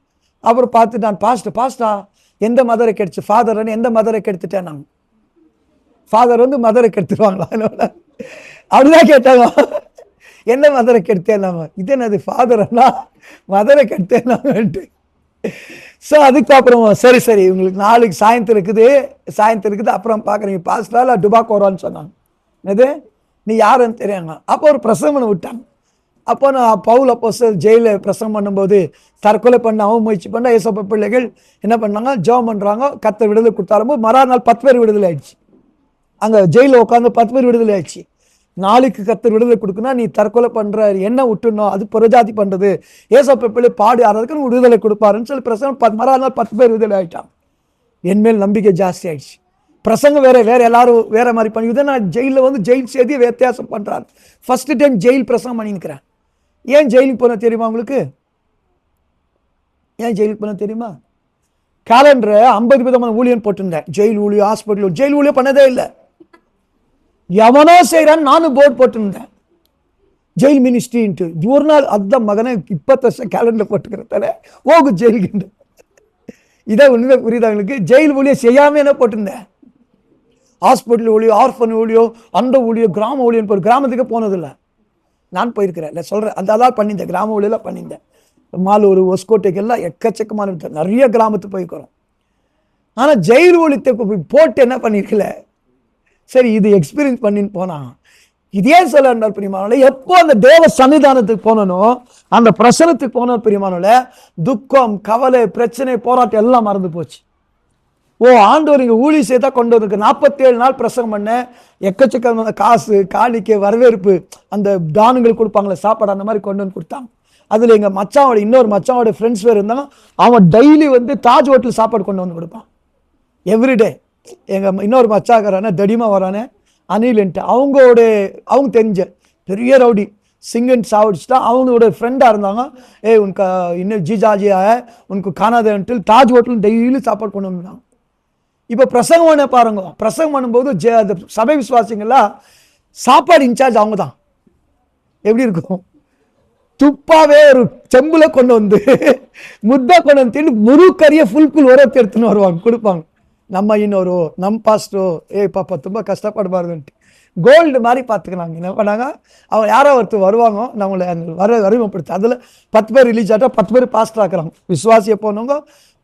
அப்புறம் பார்த்து நான் பாஸ்டா எந்த மதரை கெடுத்து, ஃபாதர்னு எந்த மதரை கெடுத்துட்டேன் நாங்கள். ஃபாதர் வந்து மதரை கெடுத்துருவாங்களா அப்படிதான் கேட்டாங்க. என்ன மதரை கெடுத்தேன் நாங்கள், இது என்னது ஃபாதர்னா மதரை கெடுத்தேன் நாங்கன்ட்டு. ஸோ அதுக்கப்புறம் சரி உங்களுக்கு நாளைக்கு சாயந்தரம் இருக்குது அப்புறம் பார்க்குறீங்க, பாஸ்டா இல்லை டுபாக்கோரான்னு சொன்னாங்க. என்னது நீ யாருன்னு தெரியாங்க. அப்போ ஒரு பிரசவனை விட்டாங்க. அப்போ நான் பவுல் அப்போஸ்தலர் ஜெயிலில் பிரசங்கம் பண்ணும்போது தற்கொலை பண்ண முயற்சி பண்ண ஏசப்ப பிள்ளைகள் என்ன பண்ணாங்க, ஜெபம் பண்ணுறாங்க, கர்த்தர் விடுதலை கொடுத்தாலும் மறுநாள் 10 பேர் விடுதலை ஆயிடுச்சு. அங்கே ஜெயிலில் உட்காந்து 10 பேர் விடுதலை ஆயிடுச்சு. நாளைக்கு கர்த்தர் விடுதலை கொடுக்குன்னா நீ தற்கொலை பண்ணுற என்ன விட்டுணும், அது புறஜாதி பண்ணுறது, ஏசப்ப பிள்ளை பாடி ஆறதுக்கு விடுதலை கொடுப்பாருன்னு சொல்லி பிரசங்கம் மறுநாள் 10 பேர் விடுதலை ஆகிட்டாங்க. என்மேல் நம்பிக்கை ஜாஸ்தி ஆயிடுச்சு. பிரசங்கம் வேற எல்லாரும் வேற மாதிரி பண்ணி இதை நான் ஜெயிலில் வந்து ஜெயில் செய்தி வித்தியாசம் பண்ணுறாரு. ஃபர்ஸ்ட் டைம் ஜெயில் பிரசங்கம் பண்ணிக்கிறேன். ஏன் ஜெயிலுக்கு போன தெரியுமா உங்களுக்கு? ஏன் ஜெயிலுக்கு போன தெரியுமா? கேலண்டரை 50 விதமான ஊழியன் போட்டிருந்தேன். ஜெயில் ஊழியம், ஹாஸ்பிட்டல், ஜெயில் ஊழியம் பண்ணதே இல்லை. எவனோ செய்யறான்னு நானும் போர்டு போட்டிருந்தேன், ஜெயில் மினிஸ்ட்ரின்ட்டு. ஒரு நாள் அதுதான் மகனை 20 வருஷம் கேலண்டர் போட்டுக்கிறதால ஓகு ஜெயிலுக்கு. இதான் உண்மை புரியுதா உங்களுக்கு? ஜெயில் ஊழியம் செய்யாம என்ன போட்டிருந்தேன், ஹாஸ்பிட்டல் ஊழியம், ஆர்ஃபன் ஊழியம், அந்த ஊழியம், கிராம ஊழியம். கிராமத்துக்கு போனதில்லை, நான் போயிருக்கிறேன் இல்லை சொல்கிறேன். அந்த அதான் பண்ணியிருந்தேன், கிராம ஊழியெல்லாம் பண்ணியிருந்தேன். மாலூர், ஒஸ்கோட்டைக்கு எல்லாம் எக்கச்சக்கமான நிறைய கிராமத்துக்கு போய்க்கிறோம். ஆனால் ஜெயில் ஒழித்தை போட்டு என்ன பண்ணிருக்கல, சரி இது எக்ஸ்பீரியன்ஸ் பண்ணின்னு போனா இதே சொல்ல பிரியமானவர்களே, எப்போ அந்த தேவ சன்னிதானத்துக்கு போனனோ, அந்த பிரசனத்துக்கு போன பிரியமானவர்களே, துக்கம், கவலை, பிரச்சனை, போராட்டம் எல்லாம் மறந்து போச்சு. ஆண்டவர் இங்கே ஊழி செய்தா கொண்டு வந்து 47 நாள் பிரசங்கம் பண்ண, எக்கச்சக்க காசு, காணிக்கை, வரவேற்பு, அந்த தானங்கள் கொடுப்பாங்களே சாப்பாடு, அந்த மாதிரி கொண்டு வந்து கொடுத்தாங்க. அதில் எங்கள் மச்சாவோட இன்னொரு மச்சாவோட ஃப்ரெண்ட்ஸ் வேறு இருந்தாங்க. அவன் டெய்லி வந்து தாஜ் ஹோட்டல் சாப்பாடு கொண்டு வந்து கொடுப்பான் எவ்ரிடே. எங்கள் இன்னொரு மச்சாக்காரானே தடிமா வரானே அனில்ன்ட்டு, அவங்க தெரிஞ்ச பெரிய ரவுடி சிங்கன் சாவடிச்சுட்டா அவங்களோட ஃப்ரெண்டாக இருந்தாங்க. உனக்கு இன்னும் ஜிஜாஜியா உனக்கு காணாதன்ட்டு தாஜ் ஹோட்டல் டெய்லி சாப்பாடு கொண்டு வந்தாங்க. இப்போ பிரசங்கம் பண்ண பாருங்க, பிரசங்கம் பண்ணும்போது அந்த சபை விசுவாசிங்கள்லாம் சாப்பாடு இன்சார்ஜ் அவங்க தான். எப்படி இருக்கும், துப்பாவே ஒரு செம்புல கொண்டு வந்து முட்டை கொண்டு வந்து முழு கறியை ஃபுல் உரத்தை எடுத்துன்னு வருவாங்க, கொடுப்பாங்க. நம்ம இன்னொரு நம் பாஸ்டோ பாப்பா ரொம்ப கஷ்டப்படுவாருன்ட்டு கோல்டு மாதிரி பார்த்துக்கிறாங்க. என்ன பண்ணாங்க, அவங்க யாரோ ஒருத்தர் வருவாங்க, நம்மளை அறிமுகப்படுத்து. அதில் 10 பேர் ரிலீஸ் ஆகிட்டா 10 பேர் பாஸ்டர் ஆக்குறாங்க. விசுவாசியை போனவங்க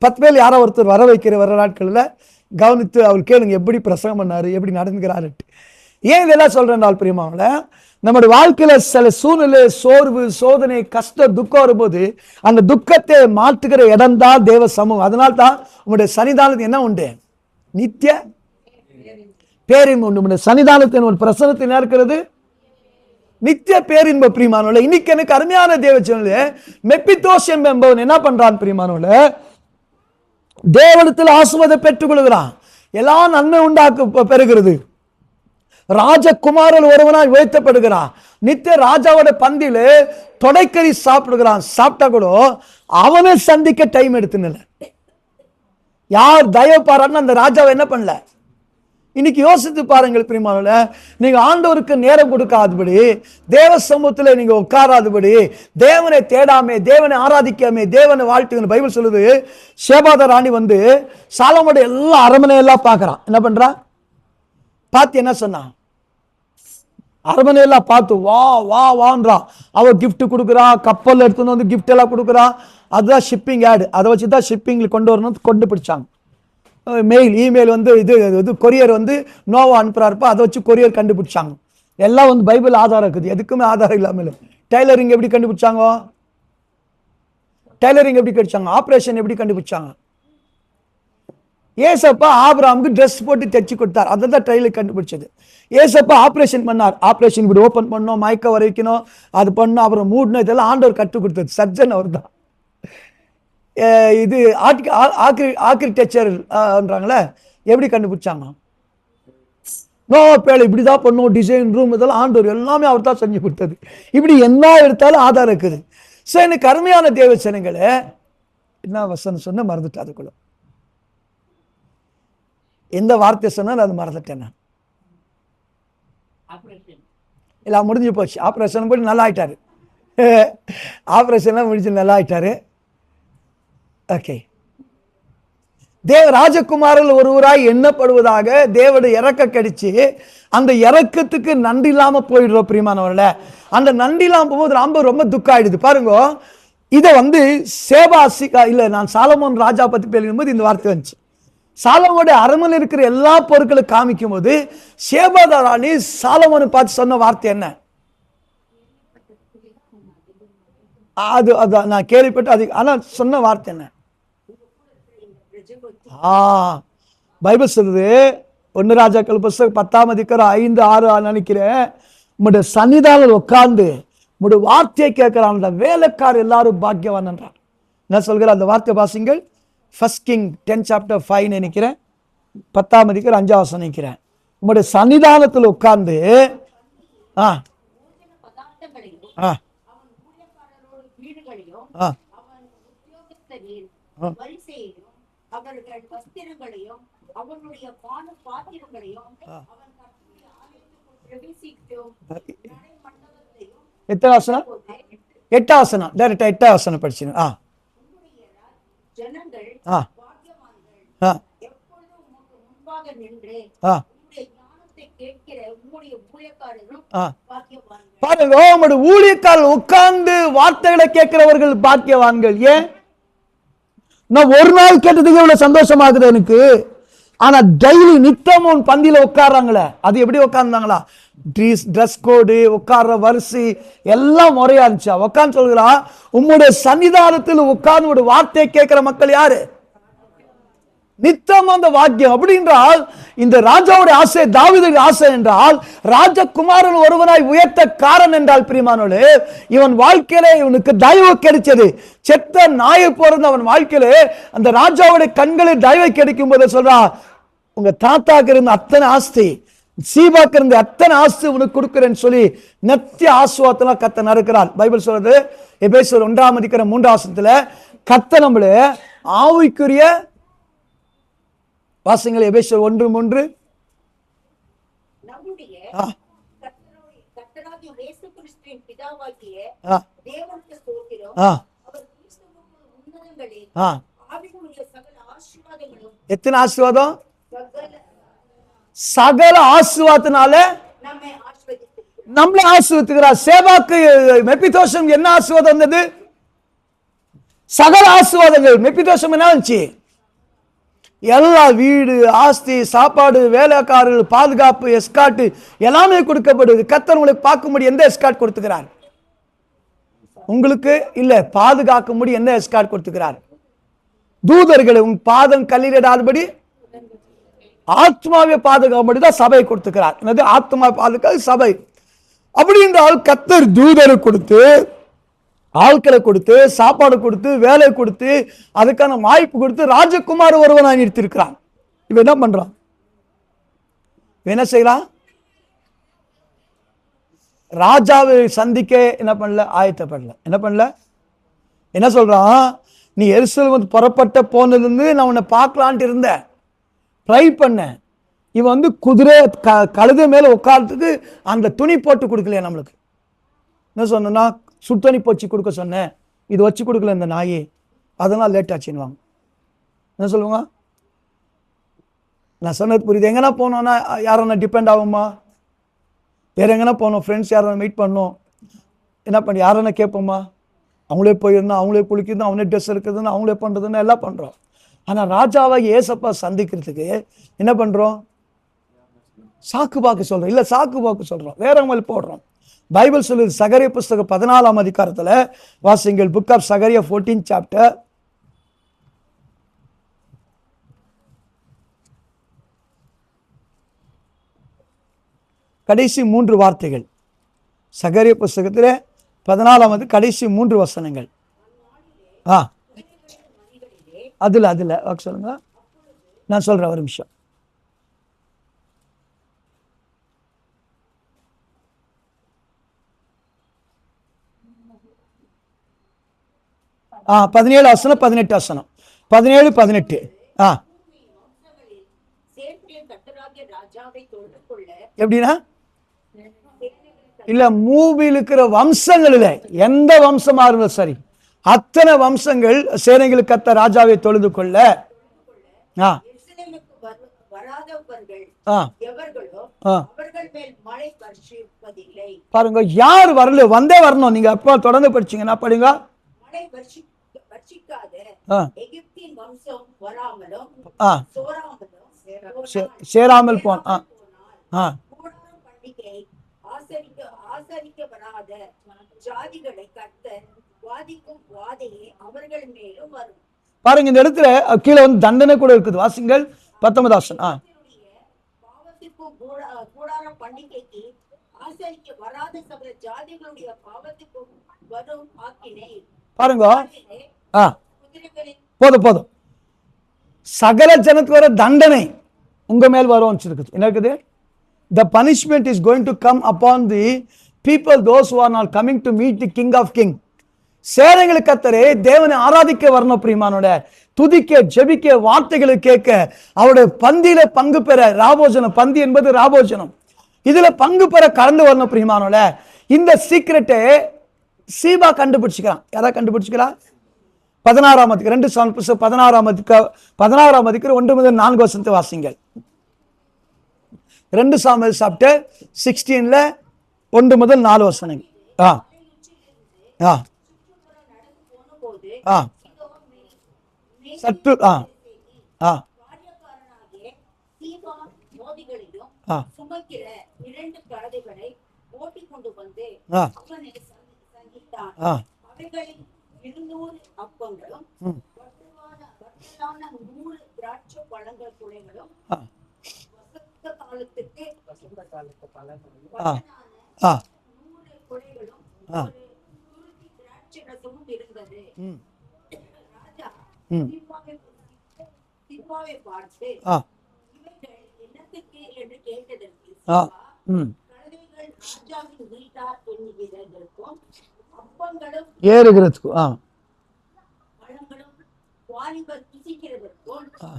10 பேர் யாரோ ஒருத்தர் வர வைக்கிற வர நாட்களில் கவனித்து அவர் கேளுங்க எப்படி பிரசங்கம் பண்ணாரு, எப்படி நடந்துக்கிறாருன்ட்டு. ஏன் இதெல்லாம் சொல்கிறேன் நாள் பிரியமாவங்கள, நம்முடைய வாழ்க்கையில் சில சூழ்நிலை, சோர்வு, சோதனை, கஷ்டம், துக்கம் வரும்போது அந்த துக்கத்தை மாற்றுகிற இடம் தான் தேவ சமூகம். அதனால தான் உங்களுடைய சன்னிதானத்துக்கு என்ன உண்டு, நித்திய பேரின்பம் உண்டு. உங்களுடைய சன்னிதானத்தின் ஒரு பிரசனத்தை என்ன இருக்கிறது, நித்திய பேரின்ப பிரியமானவர்களே. இன்னைக்கு எனக்கு அருமையான தேவ சொன்னது, மெப்பித்தோஷம் என்பவன் என்ன பண்றான் பிரியமானவர்களே, தேவனத்தில் ஆசீர்வாதத்தை பெற்றுக் கொள்கிறான், எல்லாம் நன்மை உண்டாக்க பெறுகிறது, ராஜகுமாரன் ஒருவனாய் உயர்த்தப்படுகிறான், நித்திய ராஜாவோட பந்தியில தொடைக்கறி சாப்பிடுகிறான். சாப்பிட்டா கூட அவனை சந்திக்க டைம் எடுத்துன்னு யார் தயவு பாரான்னு அந்த ராஜாவை என்ன பண்ணல. இன்னைக்கு யோசித்து பாருங்கள் பிரியமானவர்களே, நீங்க ஆண்டவருக்கு நேரம் கொடுக்காதபடி, தேவ சமூகத்தில் நீங்க உட்காராதபடி, தேவனை தேடாமே, தேவனை ஆராதிக்காமே, தேவனை வாழ்த்துங்க. பைபிள் சொல்லுது, சேபாத ராணி வந்து சாலமோட எல்லா அரண்மனையெல்லாம் பார்க்கறான். என்ன பண்றான் பார்த்து என்ன சொன்னான், அரண்மனையெல்லாம் பார்த்து வா வா வான்றான். அவ கிஃப்ட் கொடுக்குறா, கப்பல் எடுத்துன்னு வந்து கிஃப்ட் எல்லாம் கொடுக்குறான். அதுதான் ஷிப்பிங் ஆடு, அதை வச்சு தான் ஷிப்பிங்ல கொண்டு வரணும், கொண்டு பிடிச்சாங்க. இமெயில் வந்து இது கொரியர் வந்து நோவா அனுப்புறாருப்பா, அதை வச்சு கொரியர் கண்டுபிடிச்சாங்க. எல்லாம் வந்து பைபிள் ஆதாரம் இருக்குது, எதுக்குமே ஆதாரம் இல்லாமல். டெய்லரிங் எப்படி கண்டுபிடிச்சாங்க, டெய்லரிங் எப்படி கிடைச்சாங்க, ஆப்ரேஷன் எப்படி கண்டுபிடிச்சாங்க. ஏசப்பா ஆபிரகாமுக்கு ட்ரெஸ் போட்டு தைச்சு கொடுத்தார், அதை தான் டெய்லர் கண்டுபிடிச்சது. ஏசப்பா ஆப்ரேஷன் பண்ணார், ஆப்ரேஷன் இப்படி ஓப்பன் பண்ணோம், மயக்க வர வைக்கணும், அது பண்ணோம், அப்புறம் மூடணும், இதெல்லாம் ஆண்டவர் கற்றுக் கொடுத்தது. சர்ஜன் அவர் தான். இது ஆர்கிடெக்சர்ன்றாங்களே, எப்படி கண்டுபிடிச்சாங்க, நோ பேல இப்படிதான் பண்ணும், டிசைன் ரூம் இதெல்லாம் ஆண்டவர் எல்லாமே அவர் தான் செஞ்சு கொடுத்தது. இப்படி என்ன எடுத்தாலும் ஆதாரம் இருக்குது. சரி, எனக்கு அருமையான தேவ ஜனங்களே, என்ன வசனம் சொன்ன மறந்துட்டு, அதுக்குள்ள எந்த வார்த்தை சொன்னாலும் அது மறந்துட்டேன் நான். எல்லாம் முடிஞ்சு போச்சு. ஆப்ரேஷன் போய் நல்லா ஆயிட்டாரு, ஆப்ரேஷன்லாம் முடிஞ்சு நல்லா ஆயிட்டாரு. ஓகே, தேவ ராஜகுமாரர்கள் ஒருவராய் எண்ணப்படுவதாக தேவனுடைய இறக்க கிடைச்சி, அந்த இறக்கத்துக்கு நன்றி இல்லாம போயிடுறோம் பிரியமானவர்கள. அந்த நன்றி இல்லாம போகும்போது ரொம்ப துக்கம் ஆயிடுது. பாருங்க, இதை வந்து சேபாசிகா இல்ல, நான் சாலமோன் ராஜா பத்தி பேசும்போது இந்த வார்த்தை வந்துச்சு. சாலமோனுடைய அரண்மனையில் இருக்கிற எல்லா பொருட்களை காமிக்கும் போது சேபாத ராணி சாலமோனை பார்த்து சொன்ன வார்த்தை என்ன, அது நான் கேள்விப்பட்டு அது, ஆனா சொன்ன வார்த்தை என்ன, பைபிள் சொல்லுது, 1 ராஜாக்கள் புஸ்தகம் 10ஆம் அதிகாரம் 5, 6 நினைக்கிறேன், உங்களுடைய சன்னிதானம் உட்கார்ந்து உங்களுடைய வார்த்தையை கேட்கிறான் அந்த வேலைக்கார எல்லாரும் பாக்கியவான் என்றார். என்ன சொல்கிற அந்த வார்த்தை வாசிங்கள். 1 King 10 chapter 5 நினைக்கிறேன், 10ஆம் அதிகாரம் 5ஆம் வசனம் நினைக்கிறேன். உங்களுடைய சன்னிதானத்தில் உட்கார்ந்து அவர்கள் வஸ்திரங்களையும் அவனுடைய பாத்திரங்களையும் எட்டாம் வசனம் டைரக்டா 8ஆம் வசனம் படிச்சுங்க. ஜனங்கள் எப்பொழுதும் முன்பாக நின்று ஞானத்தை கேட்கிற உம்முடைய ஊழியக்காரரும் ஆ. பாக்கியவான்கள். பாருங்க, உங்களுடைய ஊழியக்காரர் உட்கார்ந்து வார்த்தைகளை கேட்கிறவர்கள் பாக்கியவான்கள். ஏன்? நான் ஒரு நாள் கேட்டதுக்கு இவ்வளவு சந்தோஷமாகுது எனக்கு. ஆனா டெய்லி நித்தமும் பந்தியில உட்கார்றாங்களே, அது எப்படி உட்கார்ந்தாங்களா? ட்ரெஸ் கோடு, உட்கார்ற வரிசை எல்லாம் முறையா இருந்துச்சா? உட்கார்ந்து சொல்கிறா, உம்முடைய சன்னிதானத்தில் உட்கார்ந்து ஒரு வார்த்தையை கேட்கிற மக்கள் யாரு? நித்தம் அந்த வாக்கியம். அப்படி என்றால் இந்த ராஜாவுடைய ஆசை, தாவீதுடைய ஆசை என்றால் ராஜகுமாரன் ஒருவனாய் உயர்த்த காரன் என்றால் பிரியமானவர்களே, இவன் வாழ்க்கையில இவனுக்கு தயவு கிடைச்சது. செத்த நாயை பிறந்த அவன் வாழ்க்கையில அந்த ராஜாவுடைய கண்களில் தயவு கிடைக்கும் போது சொல்றா, உங்க தாத்தாக்கு இருந்த அத்தனை ஆஸ்தி, சீபாக்கு இருந்த அத்தனை ஆஸ்தி உனக்கு கொடுக்கிறேன்னு சொல்லி நித்திய ஆசுவாத்தெல்லாம் கத்த நடக்கிறார். பைபிள் சொல்றது எபேசியர் 1:3 கத்த நம்மள ஆவிக்குரிய வாசங்கள். எபேசியர் 1:3 நம்முடைய கர்த்தராகிய இயேசு கிறிஸ்துவின் பிதாவாகிய தேவனுக்கு ஸ்தோத்திரம். அவர் கிறிஸ்துவுக்குள் உன்னதங்களில் ஆவிக்குரிய சகல ஆசீர்வாதங்களும். எத்தனை ஆசீர்வாதம்? சகல ஆசீர்வாதத்தினால நம்மளை ஆசீர்வதிக்கிறார். சேவாக்கு மெப்பிதோஷம் என்ன ஆசீர்வாதம் வந்தது? சகல ஆசீர்வாதங்கள். மெப்பிதோஷம் என்ன வந்துச்சு? எல்லா வீடு, ஆஸ்தி, சாப்பாடு, வேலைக்காரர்கள், பாதுகாப்பு, எஸ்கார்ட் எல்லாமே கொடுக்கப்படுது. கர்த்தர் உங்களுக்கு பார்க்கும்படி எந்த எஸ்கார்ட் கொடுத்துக்கிறார்? உங்களுக்கு இல்ல, பாதுகாக்கும்படி எந்த எஸ்கார்ட் கொடுத்துக்கிறார்? தூதர்களை உன் பாதம் கல்லிடாதபடி ஆத்மாவை பாதுகாக்கும்படி தான் சபை கொடுத்துக்கிறார். என்னது? ஆத்மா பாதுகாப்பு சபை. அப்படி என்றால் கர்த்தர் தூதரை கொடுத்து, ஆட்களை கொடுத்து, சாப்பாடு கொடுத்து, வேலை கொடுத்து, அதுக்கான வாய்ப்பு கொடுத்து ராஜகுமார் ஒருவனாக நிறுத்திருக்கிறான். இவன் என்ன பண்றான்? என்ன செய்யறான்? ராஜாவை சந்திக்க என்ன பண்ணல? ஆயத்தப்படல. என்ன பண்ணல? என்ன சொல்றான்? நீ எருசலேம் புறப்பட்ட போனதுலேருந்து நான் உன்னை பார்க்கலான்ட்டு இருந்தேன், ட்ரை பண்ண. இவன் குதிரை கழுதை மேல உட்காரத்துக்கு அந்த துணி போட்டு கொடுக்கலையா நம்மளுக்கு? என்ன சொன்னா, சுத்தணி போச்சு கொடுக்க சொன்னேன், இது வச்சு கொடுக்கல இந்த நாயே, அதெல்லாம் லேட் ஆச்சுன்னு. என்ன சொல்லுவாங்க? நான் சொன்னது புரியுது? எங்கன்னா போனோன்னா யாரன்னா டிபெண்ட் ஆகுமா? வேற எங்கன்னா போனோம், ஃப்ரெண்ட்ஸ் யாரா மீட் பண்ணோம், என்ன பண்ணி யாரன்னா கேட்போமா? அவங்களே போயிருந்தோம், அவங்களே குளிக்கிறதும், அவங்களே ட்ரெஸ் எடுக்கிறதுன்னு, அவங்களே பண்ணுறதுன்னு எல்லாம் பண்ணுறோம். ஆனால் ராஜாவை ஏசப்பா சந்திக்கிறதுக்கு என்ன பண்ணுறோம்? சாக்கு பாக்கு சொல்கிறோம். இல்லை, சாக்கு பாக்கு சொல்கிறோம், வேற மாதிரி போடுறோம். பைபிள் சொல்லுது, சகரிய புஸ்தகம் 14 வாசிங்கள். Book of Zechariah 14 chapter. கடைசி 3 வார்த்தைகள். சகரிய புஸ்தகத்தில் 14 கடைசி 3 வசனங்கள். அதுல சொல்லுங்க, நான் சொல்றேன் ஒரு நிமிஷம். 17 வசனம் 18 வசனம் 17 18. எப்படின்னா, இல்ல மூவியில் இருக்கிற வம்சங்களில் எந்த வம்சமா இருந்தாலும் சரி, அத்தனை வம்சங்கள் சேனைகளுக்கு கத்த ராஜாவை தொழுது கொள்ள. பாருங்க, யார் வரல, வந்தே வரணும். நீங்க அப்ப தொடர்ந்து படிச்சீங்கன்னா படிங்க. சேராமல் போன பாருங்க, இந்த இடத்துல கீழே தண்டனை கூட இருக்குது. வாசிங்கள் 19 வசனம். பாருங்க, போதும். சகல ஜனத்துக்கு வர தண்டனை உங்க மேல் வரும் இருக்குது. என்ன இருக்குது? The punishment is going to come upon the people, those who are not coming to meet the King of King. சேனைகளுக்கு கர்த்தரே தேவனை ஆராதிக்க வரணும், பிரியமானோட துதிக்க, ஜெபிக்க, வார்த்தைகளை கேட்க, அவருடைய பந்தியில பங்கு பெற. ராபோஜனம், பந்தி என்பது ராபோஜனம், இதுல பங்கு பெற கடந்து வரணும், பிரியமானோட. இந்த சீக்ரெட்டை சீபா கண்டுபிடிச்சுக்கிறான். யாரா கண்டுபிடிச்சுக்கிறான்? 16 2 சாமுவேல் 16 1 முதல் 4 வசனத்தை வாசிங்கள். 2 சாமுவேல் சாப்டர் 16ல 1 முதல் 4 வசனங்கள். ஆ ஆ போனபோது ஆ சற்று ஆ ஆ காரியக்காரனாகிய சீபா மோதிகளிலும் ஆ சுமக்கிற 2 கழுதைகளை ஓட்டிக் கொண்டு வந்து ஆ அவனை சந்தித்தான். ஆ அவைகளில் 200 அப்பங்களும் வற்றலான 100 திராட்சை பழங்கள் குலைகளும் ஆ வசந்த காலத்துக்கு வசந்த காலத்து பழங்களும் ஆ வற்றலான ஆ 100 குலைகளும் ஆ. ஒரு துருத்தி திராட்சை ரசமும் இருந்தது. ம் ராஜா ம் சிப்பாவை பார்த்து ஆ இவைகள் என்னத்துக்கு என்று கேட்டதற்கு ஆ சிப்பா, ம் கழுதைகள் ராஜாவின் வீட்டார் என்கிறதற்கும் அப்பங்களும் ஏறுகிறதுக்கு ஆ பழங்களும் வாலிபர் புசிக்கிறதற்கும் ஆ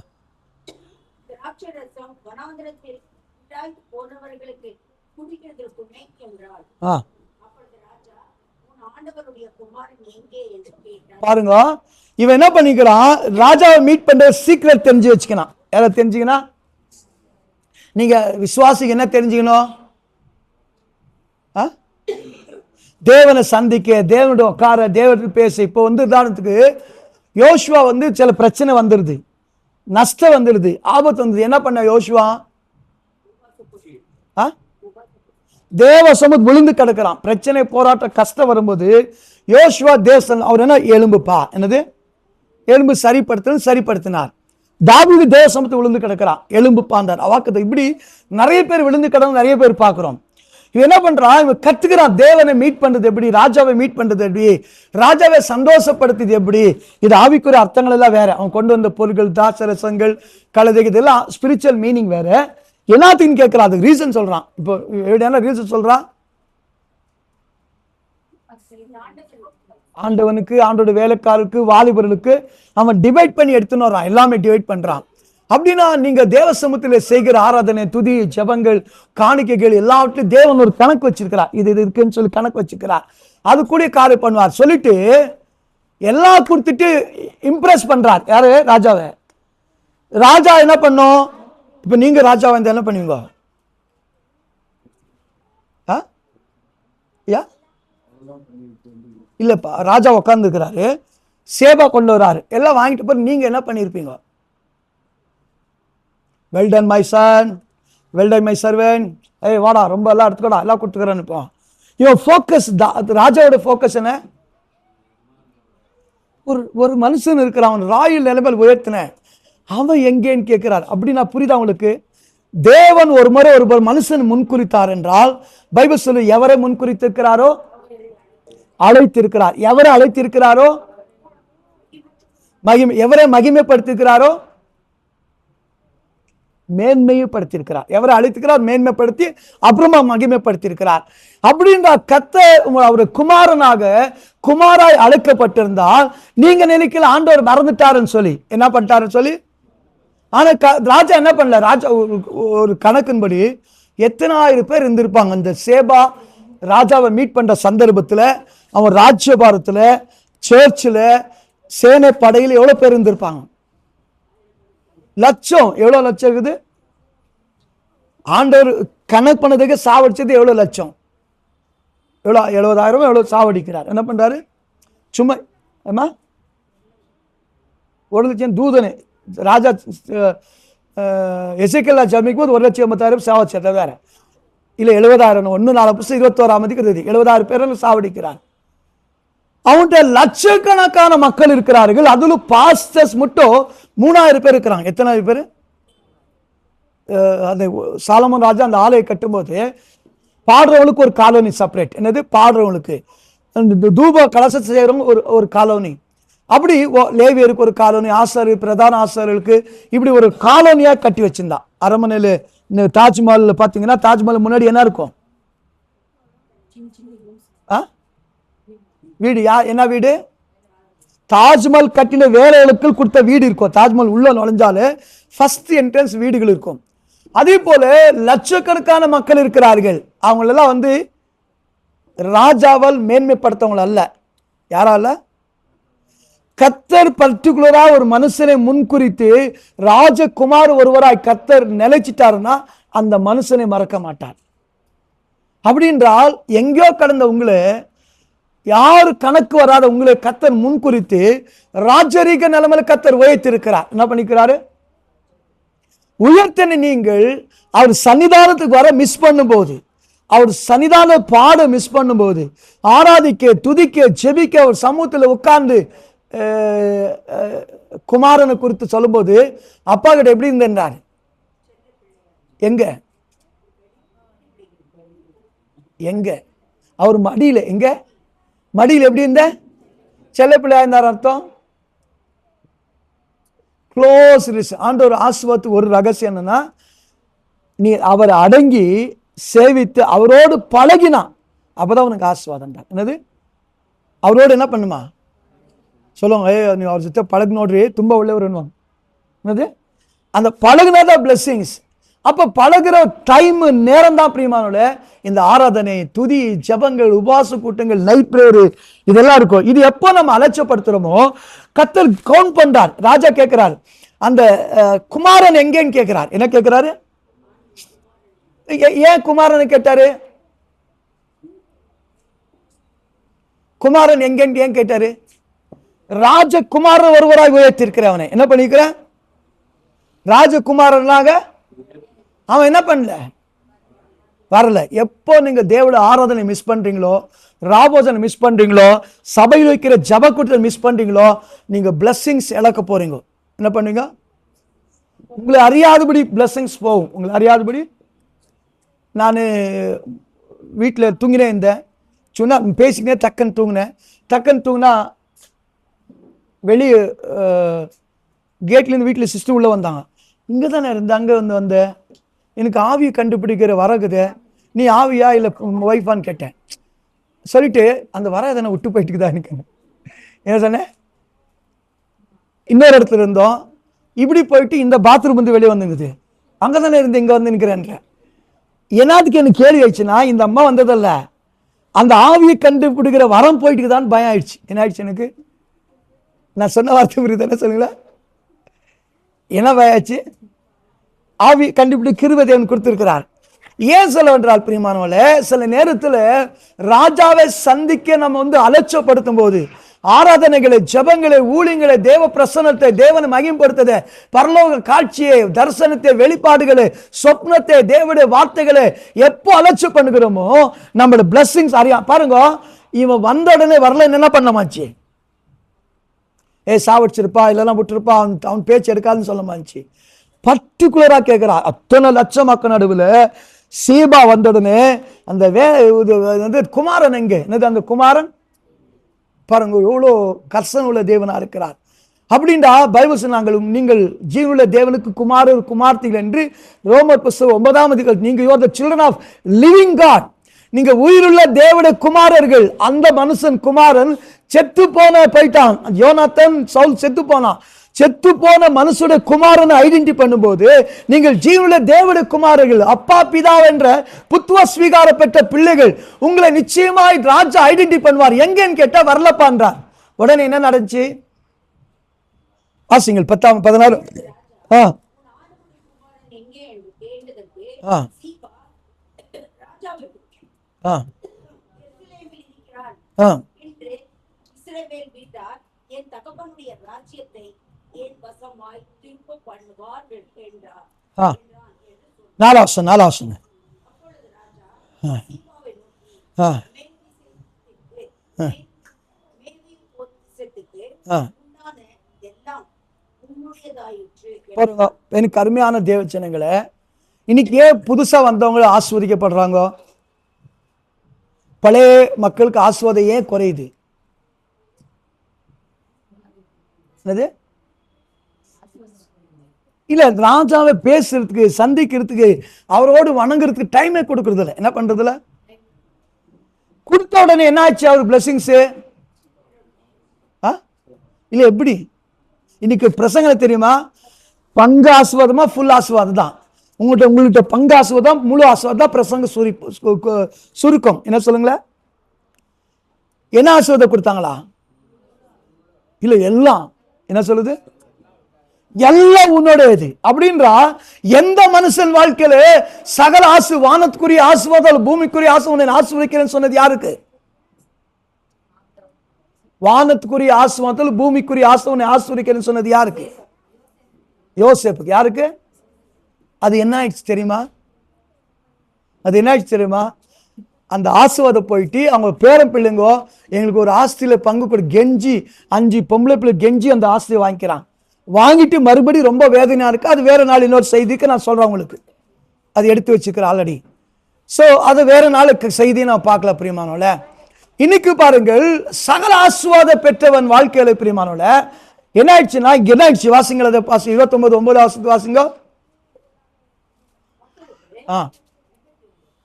திராட்சரசம் வனாந்திரத்தில் இடாய்த்து போனவர்களுக்கு குடிக்கிறதற்குமே என்றார். ஆ அப்பொழுது ராஜா, உன் ஆண்டவருடைய குமாரன் எங்கே என்று கேட்டார். பாருங்க, இவன் என்ன பண்ணிக்கிறான், ராஜாவை மீட் பண்ற சீக்ரெட் தெரிஞ்சு வச்சுக்கணும். யாரை தெரிஞ்சுக்கணும்? நீங்க விசுவாசிக்கு என்ன தெரிஞ்சுக்கணும்? தேவனை சந்திக்க, தேவனுடைய உட்கார, தேவனுக்கு பேச. இப்போ உதாரணத்துக்கு யோசுவா சில பிரச்சனை வந்துடுது, நஷ்டம் வந்துடுது, ஆபத்து வந்தது. என்ன பண்ண யோசுவா? தேவ சமூகத்தில் விழுந்து கிடக்கிறான். பிரச்சனை, போராட்டம், கஷ்டம் வரும்போது யோசுவா தேவன் அவர் என்ன எலும்புப்பா, என்னது எலும்பு சரிப்படுத்தினார். தாவீது தேவ சமூகத்தில் விழுந்து கிடக்கிறான், எலும்பு பாண்டார் அவாக்கத்தை. இப்படி நிறைய பேர் விழுந்து கிடந்து நிறைய பேர் பார்க்கிறோம். இவன் என்ன பண்றான், இவன் கத்துக்கிறான் தேவனை மீட் பண்றது எப்படி, ராஜாவை மீட் பண்றது எப்படி, ராஜாவை சந்தோஷப்படுத்துது எப்படி. இது ஆவிக்குரிய அர்த்தங்கள் எல்லாம் வேற. அவன் கொண்டு வந்த பொருட்கள், தாசரசங்கள், கழுதை, இதெல்லாம் ஸ்பிரிச்சுவல் மீனிங் வேற. எல்லாத்தையும் கேட்கிறான், அதுக்கு ரீசன் சொல்றான். இப்போ என்ன ரீசன் சொல்றான்? ஆண்டவனுக்கு, ஆண்டோட வேலைக்காரருக்கு, வாலிபர்களுக்கு அவன் டிவைட் பண்ணி எடுத்துன்னு வரான், எல்லாமே டிவைட் பண்றான். அப்படின்னா நீங்க தேவ சமூகத்தில் செய்கிற ஆராதனை, துதி, ஜெபங்கள், காணிக்கைகள் எல்லாவற்றையும் தேவன் ஒரு கணக்கு வச்சிருக்கிறார். இது இருக்குன்னு சொல்லி கணக்கு வச்சிருக்கிறார். அது கூட காரியம் பண்ணுவார். சொல்லிட்டு எல்லாம் கொடுத்துட்டு இம்ப்ரெஸ் பண்றார். யாரு? ராஜாவை. ராஜா என்ன பண்ணும்? இப்ப நீங்க ராஜாவை என்ன பண்ணுவீங்க? இல்லப்பா, ராஜா உட்கார்ந்து இருக்கிறாரு, சேபா கொண்டு வராரு, எல்லாம் வாங்கிட்டு போய் நீங்க என்ன பண்ணிருப்பீங்க? Well done my son, well done my servant, ஏய் வாடா, ரொம்ப எல்லாம் எடுத்துக்கடா, எல்லாம் கொடுத்துக்கிறேன்னு. இப்போ இவன் ஃபோக்கஸ், ராஜாவோட ஃபோக்கஸ் என்ன? ஒரு மனுஷன் இருக்கிறான், அவன் ராயல் நிலைமையில் உயர்த்தின, அவன் எங்கேன்னு கேட்கிறார். அப்படின்னா புரியுதா உங்களுக்கு? தேவன் ஒரு முறை ஒரு மனுஷன் முன்குறித்தார் என்றால் பைபிள் சொல்லு, எவரை முன்குறித்திருக்கிறாரோ அழைத்திருக்கிறார். எவரை அழைத்திருக்கிறாரோ, எவரை மகிமைப்படுத்திருக்கிறாரோ மேன்மைப்படுத்தியிருக்கிறார். எவரை அழைத்திருக்கிறார் மேன்மைப்படுத்தி அப்புறமா மகிமைப்படுத்தியிருக்கிறார். அப்படின்ற அவர் குமாராய் அழைக்கப்பட்டிருந்தால் நீங்க நினைக்கல ஆண்டவர் மறந்துட்டாருன்னு சொல்லி, என்ன பண்ணிட்டாருன்னு சொல்லி. ஆனா ராஜா என்ன பண்ணல, ராஜா ஒரு கணக்கின்படி எத்தனாயிரம் பேர் இருந்திருப்பாங்க அந்த சேபா ராஜாவை மீட் பண்ற சந்தர்ப்பத்துல. அவன் ராஜ்யபாரத்துல, சர்ச்சில், சேனை படையில் எவ்வளவு பேர் இருந்திருப்பாங்க? லட்சம். எவ்வளவு லட்சம் இருக்குது? ஆண்டவர் கணக்கு பண்ணதுக்கு சாவடிச்சது எவ்வளவு லட்சம்? எவ்வளோ 70,000 எவ்வளவு சாவடிக்கிறார். என்ன பண்றாரு? சும்மா 1,00,000 தூதனை ராஜா எசேக்கியேல் ஜெபிக்கும் போது 1,80,000 சாவடிச்சார். வேற இல்ல 70,000. 1/4 70,000 பேர் சாவடிக்கிறார். அவன்கிட்ட லட்சக்கணக்கான மக்கள் இருக்கிறார்கள். அதுல பாஸ்டர்ஸ் மட்டும் 3,000 பேர் இருக்கிறாங்க. எத்தனை பேர்? அந்த சாலமோன் ராஜா அந்த ஆலயை கட்டும்போது பாடுறவங்களுக்கு ஒரு காலோனி செப்பரேட். என்னது? பாடுறவங்களுக்கு. தூப கலசத்தை செய்யறவங்க ஒரு காலோனி. அப்படி லேவியருக்கு ஒரு காலோனி, ஆசாரியர், பிரதான ஆசாரியர்களுக்கு இப்படி ஒரு காலோனியா கட்டி வச்சிருந்தான். அரண்மனையில தாஜ்மஹால் பாத்தீங்கன்னா, தாஜ்மஹால் முன்னாடி என்ன இருக்கும்? வீடு. என்ன வீடு? தாஜ்மஹால் கட்டின வேலைகளுக்கு கொடுத்த வீடு இருக்கும். தாஜ்மஹால் உள்ள நுழைஞ்சாலே ஃபர்ஸ்ட் என்ட்ரன்ஸ் வீடுகள் இருக்கும். அதே போல லட்சக்கணக்கான மக்கள் இருக்கிறார்கள். அவங்களெல்லாம் ராஜாவால் மேன்மைப்படுத்தவங்க அல்ல. யாரால? கர்த்தர் பர்டிகுலரா ஒரு மனுஷனை முன்குறித்து ராஜகுமார் ஒருவராய் கர்த்தர் நிலைச்சிட்டாருன்னா அந்த மனுஷனை மறக்க மாட்டார். அப்படின்றால் எங்கேயோ கடந்த உங்களை, யாரு கணக்கு வராத உங்களை கர்த்தர் முன்குறித்து ராஜரீக நிலைமையில கர்த்தர் உயர்த்திருக்கிறார். என்ன பண்ணிக்கிறாரு? உயர்த்தனை நீங்கள் அவர் சன்னிதானத்துக்கு வர மிஸ் பண்ணும்போது, அவர் சன்னிதான பாட மிஸ் பண்ணும்போது, ஆராதிக்க, துதிக்க, ஜெபிக்க அவர் சமூகத்தில் உட்கார்ந்து குமாரனை குறித்து சொல்லும்போது அப்பா கிட்ட எப்படி இருந்தார்? எங்க எங்க அவர் மடியில, எங்க மடியில் எப்படி இருந்த? செல்ல பிள்ளையா இருந்தார் அர்த்தம். Close relation. ஆண்டவர் ஆசீர்வாதத்துக்கு ஒரு ரகசியம் என்னன்னா, நீ அவரை அடங்கி சேவித்து அவரோடு பழகினா அப்பதான் உனக்கு ஆசீர்வாதம். என்னது? அவரோடு என்ன பண்ணுமா சொல்லுவாங்க, நீ அவர் சுத்த பழகினோடு தும்ப உள்ளவர். என்னது? அந்த பழகுனதான் பிளெஸிங்ஸ். அப்ப பழகுற டைம் நேரம் தான் பிரியமானோட இந்த ஆராதனை, துதி, ஜபங்கள், உபாச கூட்டங்கள், நைட் பிரேயர் இதெல்லாம் இருக்கும். இது எப்போ நம்ம அலட்சப்படுத்துறோமோ கர்த்தர் கவுண்ட் பண்றார். ராஜா கேட்கிறார், அந்த குமாரன் எங்கேன்னு கேட்கிறார். என்ன கேட்கிறாரு? ஏன் குமாரனை கேட்டாரு? குமாரன் எங்கன்னு ஏன் கேட்டாரு? ராஜகுமாரன் ஒருவராய் உயர்த்திருக்கிற அவனை என்ன பண்ணிக்கிற? ராஜகுமாரனாக அவன் என்ன பண்ணல, வரல. எப்போ நீங்க தேவட ஆராதனை மிஸ் பண்றீங்களோ, ராபோஜனை மிஸ் பண்றீங்களோ, சபையில் வைக்கிற ஜப கூட்டத்தை மிஸ் பண்றீங்களோ, நீங்க பிளெஸிங்ஸ் இழக்க போறீங்க. என்ன பண்ணுவீங்க? உங்களை அறியாதபடி பிளெஸிங்ஸ் போகும். உங்களை அறியாதபடி. நான் வீட்டில் தூங்கினே இருந்தேன், சொன்னா பேசிக்கினே டக்குன்னு தூங்கினேன். டக்குன்னு தூங்கினா வெளியே கேட்லேருந்து வீட்டில் சிஸ்டர் உள்ளே வந்தாங்க. இங்கே தானே இருந்தேன், அங்கே வந்தேன், எனக்கு ஆவியை கண்டுபிடிக்கிற வரகுது, நீ ஆவியா இல்லை ஒய்ஃபான்னு கேட்டேன். சொல்லிட்டு அந்த வர எதனை விட்டு போயிட்டுக்குதா எனக்கு என்ன சொன்னேன். இன்னொரு இடத்துல இருந்தோம், இப்படி போயிட்டு இந்த பாத்ரூம் வந்து வெளியே வந்துங்குது, அங்கே தானே இருந்து இங்கே வந்து நிற்கிறேன்ற. என்னத்துக்கு எனக்கு கேள்வி ஆயிடுச்சுன்னா, இந்த அம்மா வந்ததல்ல, அந்த ஆவியை கண்டுபிடிக்கிற வரம் போயிட்டுக்குதான்னு பயம் ஆயிடுச்சு. என்ன ஆயிடுச்சு எனக்கு? நான் சொன்ன வார்த்தை புரியுது என்ன சொல்லுங்களா? என்ன பயாச்சு? ஆவி கண்டுபிடி கிருபை தேவன் கொடுத்திருக்கிறார். ஏன் சொல்ல என்றால் பிரியமானவர்களே, சில நேரத்தில் ராஜாவை சந்திக்க நம்ம வந்து அலட்சப்படுத்தும் போது ஆராதனைகளை, ஜபங்களை, ஊழியங்களை, தேவ பிரசன்னத்தை, தேவனை மகிமைப்படுத்ததை, பரலோக காட்சியை, தரிசனத்தை, வெளிப்பாடுகளை, சொப்னத்தை, தேவனுடைய வார்த்தைகளை எப்போ அலட்சியம் பண்ணுகிறோமோ நம்மளோட பிளெஸிங்ஸ் அறியா. பாருங்க, இவன் வந்த உடனே வரல, என்ன பண்ணமாச்சு? சாவடிச்சிருப்பா, இல்லைன்னா விட்டுருப்பா, அவன் பேச்சு எடுக்காதுன்னு சொல்ல மாச்சு. பர்டிகுலரா கேட்கிறா. அத்தனை லட்சம் மக்கள் நடுவில் சீபா வந்த உடனே அந்த குமாரன் எங்க? என்னது அந்த குமாரன்? பாருங்க எவ்வளோ கர்சன் உள்ள தேவனா இருக்கிறார். அப்படின்டா பைபிள் சொன்னாங்க, நீங்கள் ஜீவனுள்ள தேவனுக்கு குமாரர் குமார்த்திகள் என்று. ரோமர் புத்தகம் 9ஆம் அதிகாரம், நீங்க you are the children of living God, நீங்க உயிருள்ள தேவனுடைய குமாரர்கள். அந்த மனுஷன் குமாரன் செத்து போயிட்டான். யோனாத்தன் சவுல் செத்து போனான். செத்து போன மனுஷனுடைய குமாரனை ஐடென்டி பண்ணும்போது நீங்கள் ஜீவனுள்ள தேவனுடைய குமாரர்கள், அப்பா பிதா என்ற புத்துவ ஸ்வீகார பெற்ற பிள்ளைகள். உங்களை நிச்சயமாய் ராஜா ஐடென்டி பண்ணுவார். எங்கன்னு கேட்டா வரலப்பான்றார். உடனே என்ன நடந்துச்சு? வாசிங்கள் 10-16. என் தகப்பனுடைய ராஜ்யத்தை என் வசமாய் திரும்ப பண்ணுவார் என்றார். 4 அப்பொழுது ராஜா சீபாவை நோக்கி, எல்லாம் உன்னுடையதாயிற்று. எனக்கு அருமையான தேவச்சனங்களை, இன்னைக்கு ஏன் புதுசா வந்தவங்க ஆஸ்வதிக்கப்படுறாங்க? பழைய மக்களுக்கு ஆஸ்வாதம் ஏன் குறையுது? என்னது? இல்ல, ராஜாவை பேசுறதுக்கு, சந்திக்கிறதுக்கு, அவரோடு வணங்குறதுக்கு டைமே கொடுக்கறது இல்லை. என்ன பண்றதுல? கொடுத்த உடனே என்ன ஆச்சு? அவர் பிளெஸிங்ஸ் இல்ல எப்படி? இன்னைக்கு பிரசங்களை தெரியுமா? பங்கு ஆசுவாதமா ஃபுல் ஆசுவாதம் தான். உங்கள்கிட்ட பங்கு ஆசுவாதம், முழு ஆசுவாதம் தான் பிரசங்க சுருக்கம். என்ன சொல்லுங்களேன்? என்ன ஆசுவாதம் கொடுத்தாங்களா? இல்ல, எல்லாம் என்ன சொல்லுது? எல்லாம் உன்னுடையது அப்படின்றா. எந்த மனுஷன் வாழ்க்கையில சகல வானத்துக்குரிய ஆசீர்வாதம் பூமிக்குரிய உன்னை ஆசீர்வதிக்கிறேன்னு சொன்னது யாருக்கு? வானத்துக்குரிய ஆசீர்வாதத்தில் பூமிக்குரிய உன்னை ஆசீர்வதிக்கிறேன்னு சொன்னது யாருக்கு? யோசேப்புக்கு. யாருக்கு? அது என்ன ஆயிடுச்சு தெரியுமா? அது என்ன ஆயிடுச்சு தெரியுமா? அந்த ஆசீர்வாதம் போயிட்டு அவங்க பேரம் பிள்ளைங்கோ எங்களுக்கு ஒரு ஆஸ்தியில பங்கு கொடு கெஞ்சி 5 பொம்பளை பிள்ளை கெஞ்சி அந்த ஆஸ்தியை வாங்கிக்கிறான். வாங்கிட்டு மறுபடியும் ரொம்ப வேதனையா இருக்கு. அது வேற நாள் இன்னொரு செய்திக்கு நான் சொல்றேன் உங்களுக்கு. அது எடுத்து வச்சுக்கிறேன் ஆல்ரெடி. ஸோ அது வேற நாளுக்கு செய்தியை நான் பார்க்கல பிரியமானோல. இன்னைக்கு பாருங்கள், சகல ஆசீர்வாதம் பெற்றவன் வாழ்க்கையில பிரியமானோல என்ன ஆயிடுச்சுன்னா, என்ன ஆயிடுச்சு? வாசிங்கள் அதை 29:9 வாசிங்க.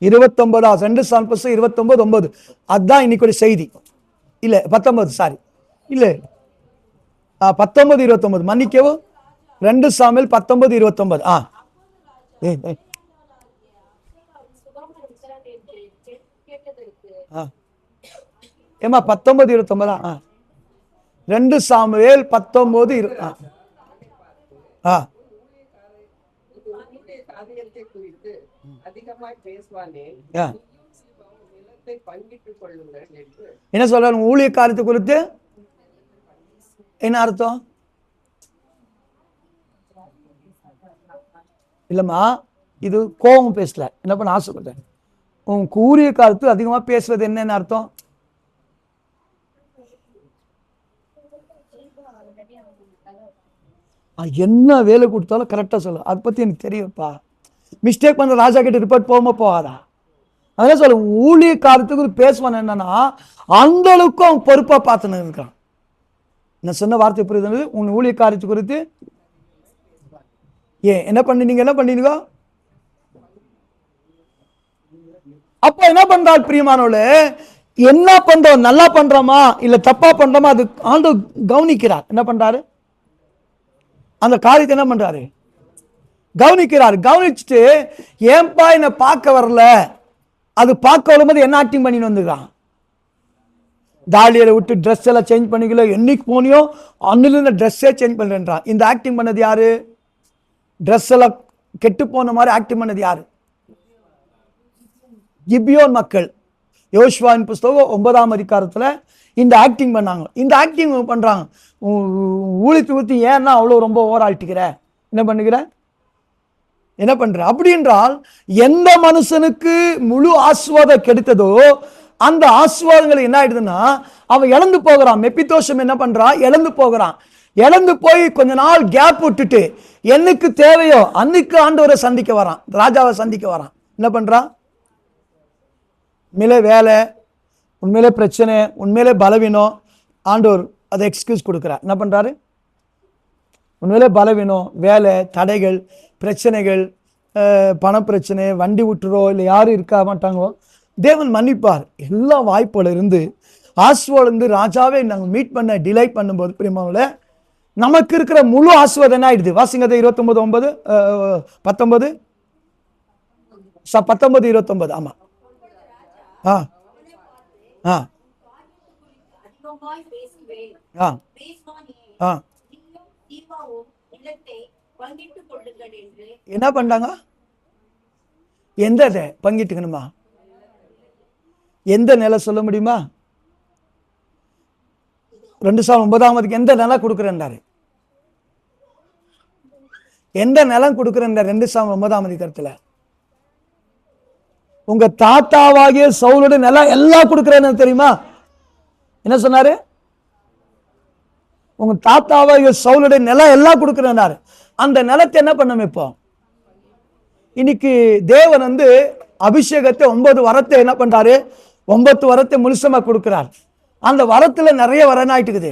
29 2 சாமுவேல் 29:9 அதுதான் இன்னைக்கு செய்தி. இல்ல 19 சாரி இல்ல 19:29 மன்னிக்கவும். 2 சாமுவேல் 19:29. ஏமா 19:29. 2 சாமுவேல் 19:20. காரியத்தை குறித்து அதிகமாய் பேசுவானே, நிலத்தை பங்கிட்டுக் கொள்ளுங்கள் என்று. என்ன சொல்றாரு? ஊழிய காரியத்தை குறித்து என்ன அர்த்தம்? இல்லம்மா, இது கோபம் பேசல. என்ன பண்ண ஆசைப்பட்டேன், உன் ஊழிய காரியத்து அதிகமா பேசுவது என்னன்னு அர்த்தம்? என்ன வேலை கொடுத்தாலும் கரெக்டா சொல்லு. அதை பத்தி எனக்கு தெரியும்ப்பா. மிஸ்டேக் பண்ற ராஜா கிட்ட ரிப்போர்ட் போகாதா? அதான் சொல்ல ஊழிய காரியத்துக்கு பேசுவான். என்னன்னா அந்த அளவுக்கு அவன் பொறுப்பா பார்த்துன்னு இருக்கான். நான் சொன்ன வார்த்தை புரியுது? உன் ஊழிய காரியத்தை குறித்து என்ன பண்ணீங்க? அப்ப என்ன பண்றாள் பிரியமானவளே? என்ன பண்றோம், நல்லா பண்றோமா இல்ல தப்பா பண்றோமா, அது ஆண்டவர் கவனிக்கிறார். என்ன பண்றாரு? அந்த காரியத்தை என்ன பண்றாரு? கவனிக்கிறார். கவனிச்சுட்டு ஏன்பா என்ன பார்க்க வரல, அது பார்க்க வரும்போது என்ன ஆக்டிங் பண்ணின்னு வந்துக்கிறான். தாலியை விட்டு ட்ரெஸ் எல்லாம் சேஞ்ச் பண்ணிக்கல, என்னைக்கு போனியோ அன்னிலிருந்து ட்ரெஸ்ஸே சேஞ்ச் பண்ணுறான். இந்த ஆக்டிங் பண்ணது யாரு? ட்ரெஸ் எல்லாம் கெட்டு போன மாதிரி ஆக்டிங் பண்ணது யாரு? கிபியோன் மக்கள். யோசுவாவின் புஸ்தகம் 9ஆம் அதிகாரத்துல இந்த ஆக்டிங் பண்ணாங்க. இந்த ஆக்டிங் பண்றாங்க. ஊழித்து ஊற்றி ஏன்னா அவ்வளோ ரொம்ப ஓவராட்டிக்கிற, என்ன பண்ணுகிற, என்ன பண்ற? அப்படி என்றால் எந்த மனுஷனுக்கு முழு ஆசீர்வாதம் கிடைத்ததோ அந்த ஆசீர்வாதங்கள் என்ன ஆயிடுதுன்னா அவன் இழந்து போகிறான். மெப்பிதோஷம் என்ன பண்றான்? இழந்து போகிறான். இழந்து போய் கொஞ்ச நாள் கேப் விட்டுட்டு என்னைக்கு தேவையோ அன்னைக்கு ஆண்டவரை சந்திக்க வரான், ராஜாவை சந்திக்க வரான். என்ன பண்றான்? உண்மையிலே வேலை, உண்மையிலே பிரச்சனை, உண்மையிலே பலவீனம், ஆண்டவர் அதை எக்ஸ்கியூஸ் கொடுக்குறார். என்ன பண்றாரு? உண்மையிலே பலவீனம், வேலை, தடைகள், பிரச்சனைகள், பணப்பிரச்சனை, வண்டி விட்டுறோ இல்லை யாரும் இருக்க மாட்டாங்களோ தேவன் மன்னிப்பார். எல்லா வாய்ப்புல இருந்து ஆசீர்வாதம் ராஜாவே நாங்கள் மீட் பண்ண டிலே பண்ணும்போது பிரியமாவில் நமக்கு இருக்கிற முழு ஆசீர்வாதம் என்ன ஆயிடுது? வாசிங்கதை 29:9 19 19:29. ஆமா. என்ன பண்ணாங்க? எந்த பங்கிட்டுக்கணுமா? எந்த நிலை சொல்ல முடியுமா? 2 சாமுவேல் 9ஆம் எந்த நிலம் கொடுக்குறேன்டாரு? எந்த நிலம் கொடுக்குறேன்? 2 சாமுவேல் 9ஆம் அதிகாரத்துல உங்க தாத்தாவாகிய சவுலோட நிலம் எல்லாம் கொடுக்குறேன்னு தெரியுமா? என்ன சொன்னாரு? உங்க தாத்தாவாகிய சவுலுடைய நிலம் எல்லாம் கொடுக்குறேன்னாரு. அந்த நிலத்தை என்ன பண்ணணும்? இப்போ இன்னைக்கு தேவன் அபிஷேகத்தை 9 வரத்தை என்ன பண்றாரு? 9 வரத்தை முழுசமா கொடுக்கிறார். அந்த வரத்துல நிறைய வரன் ஆயிட்டுக்குது.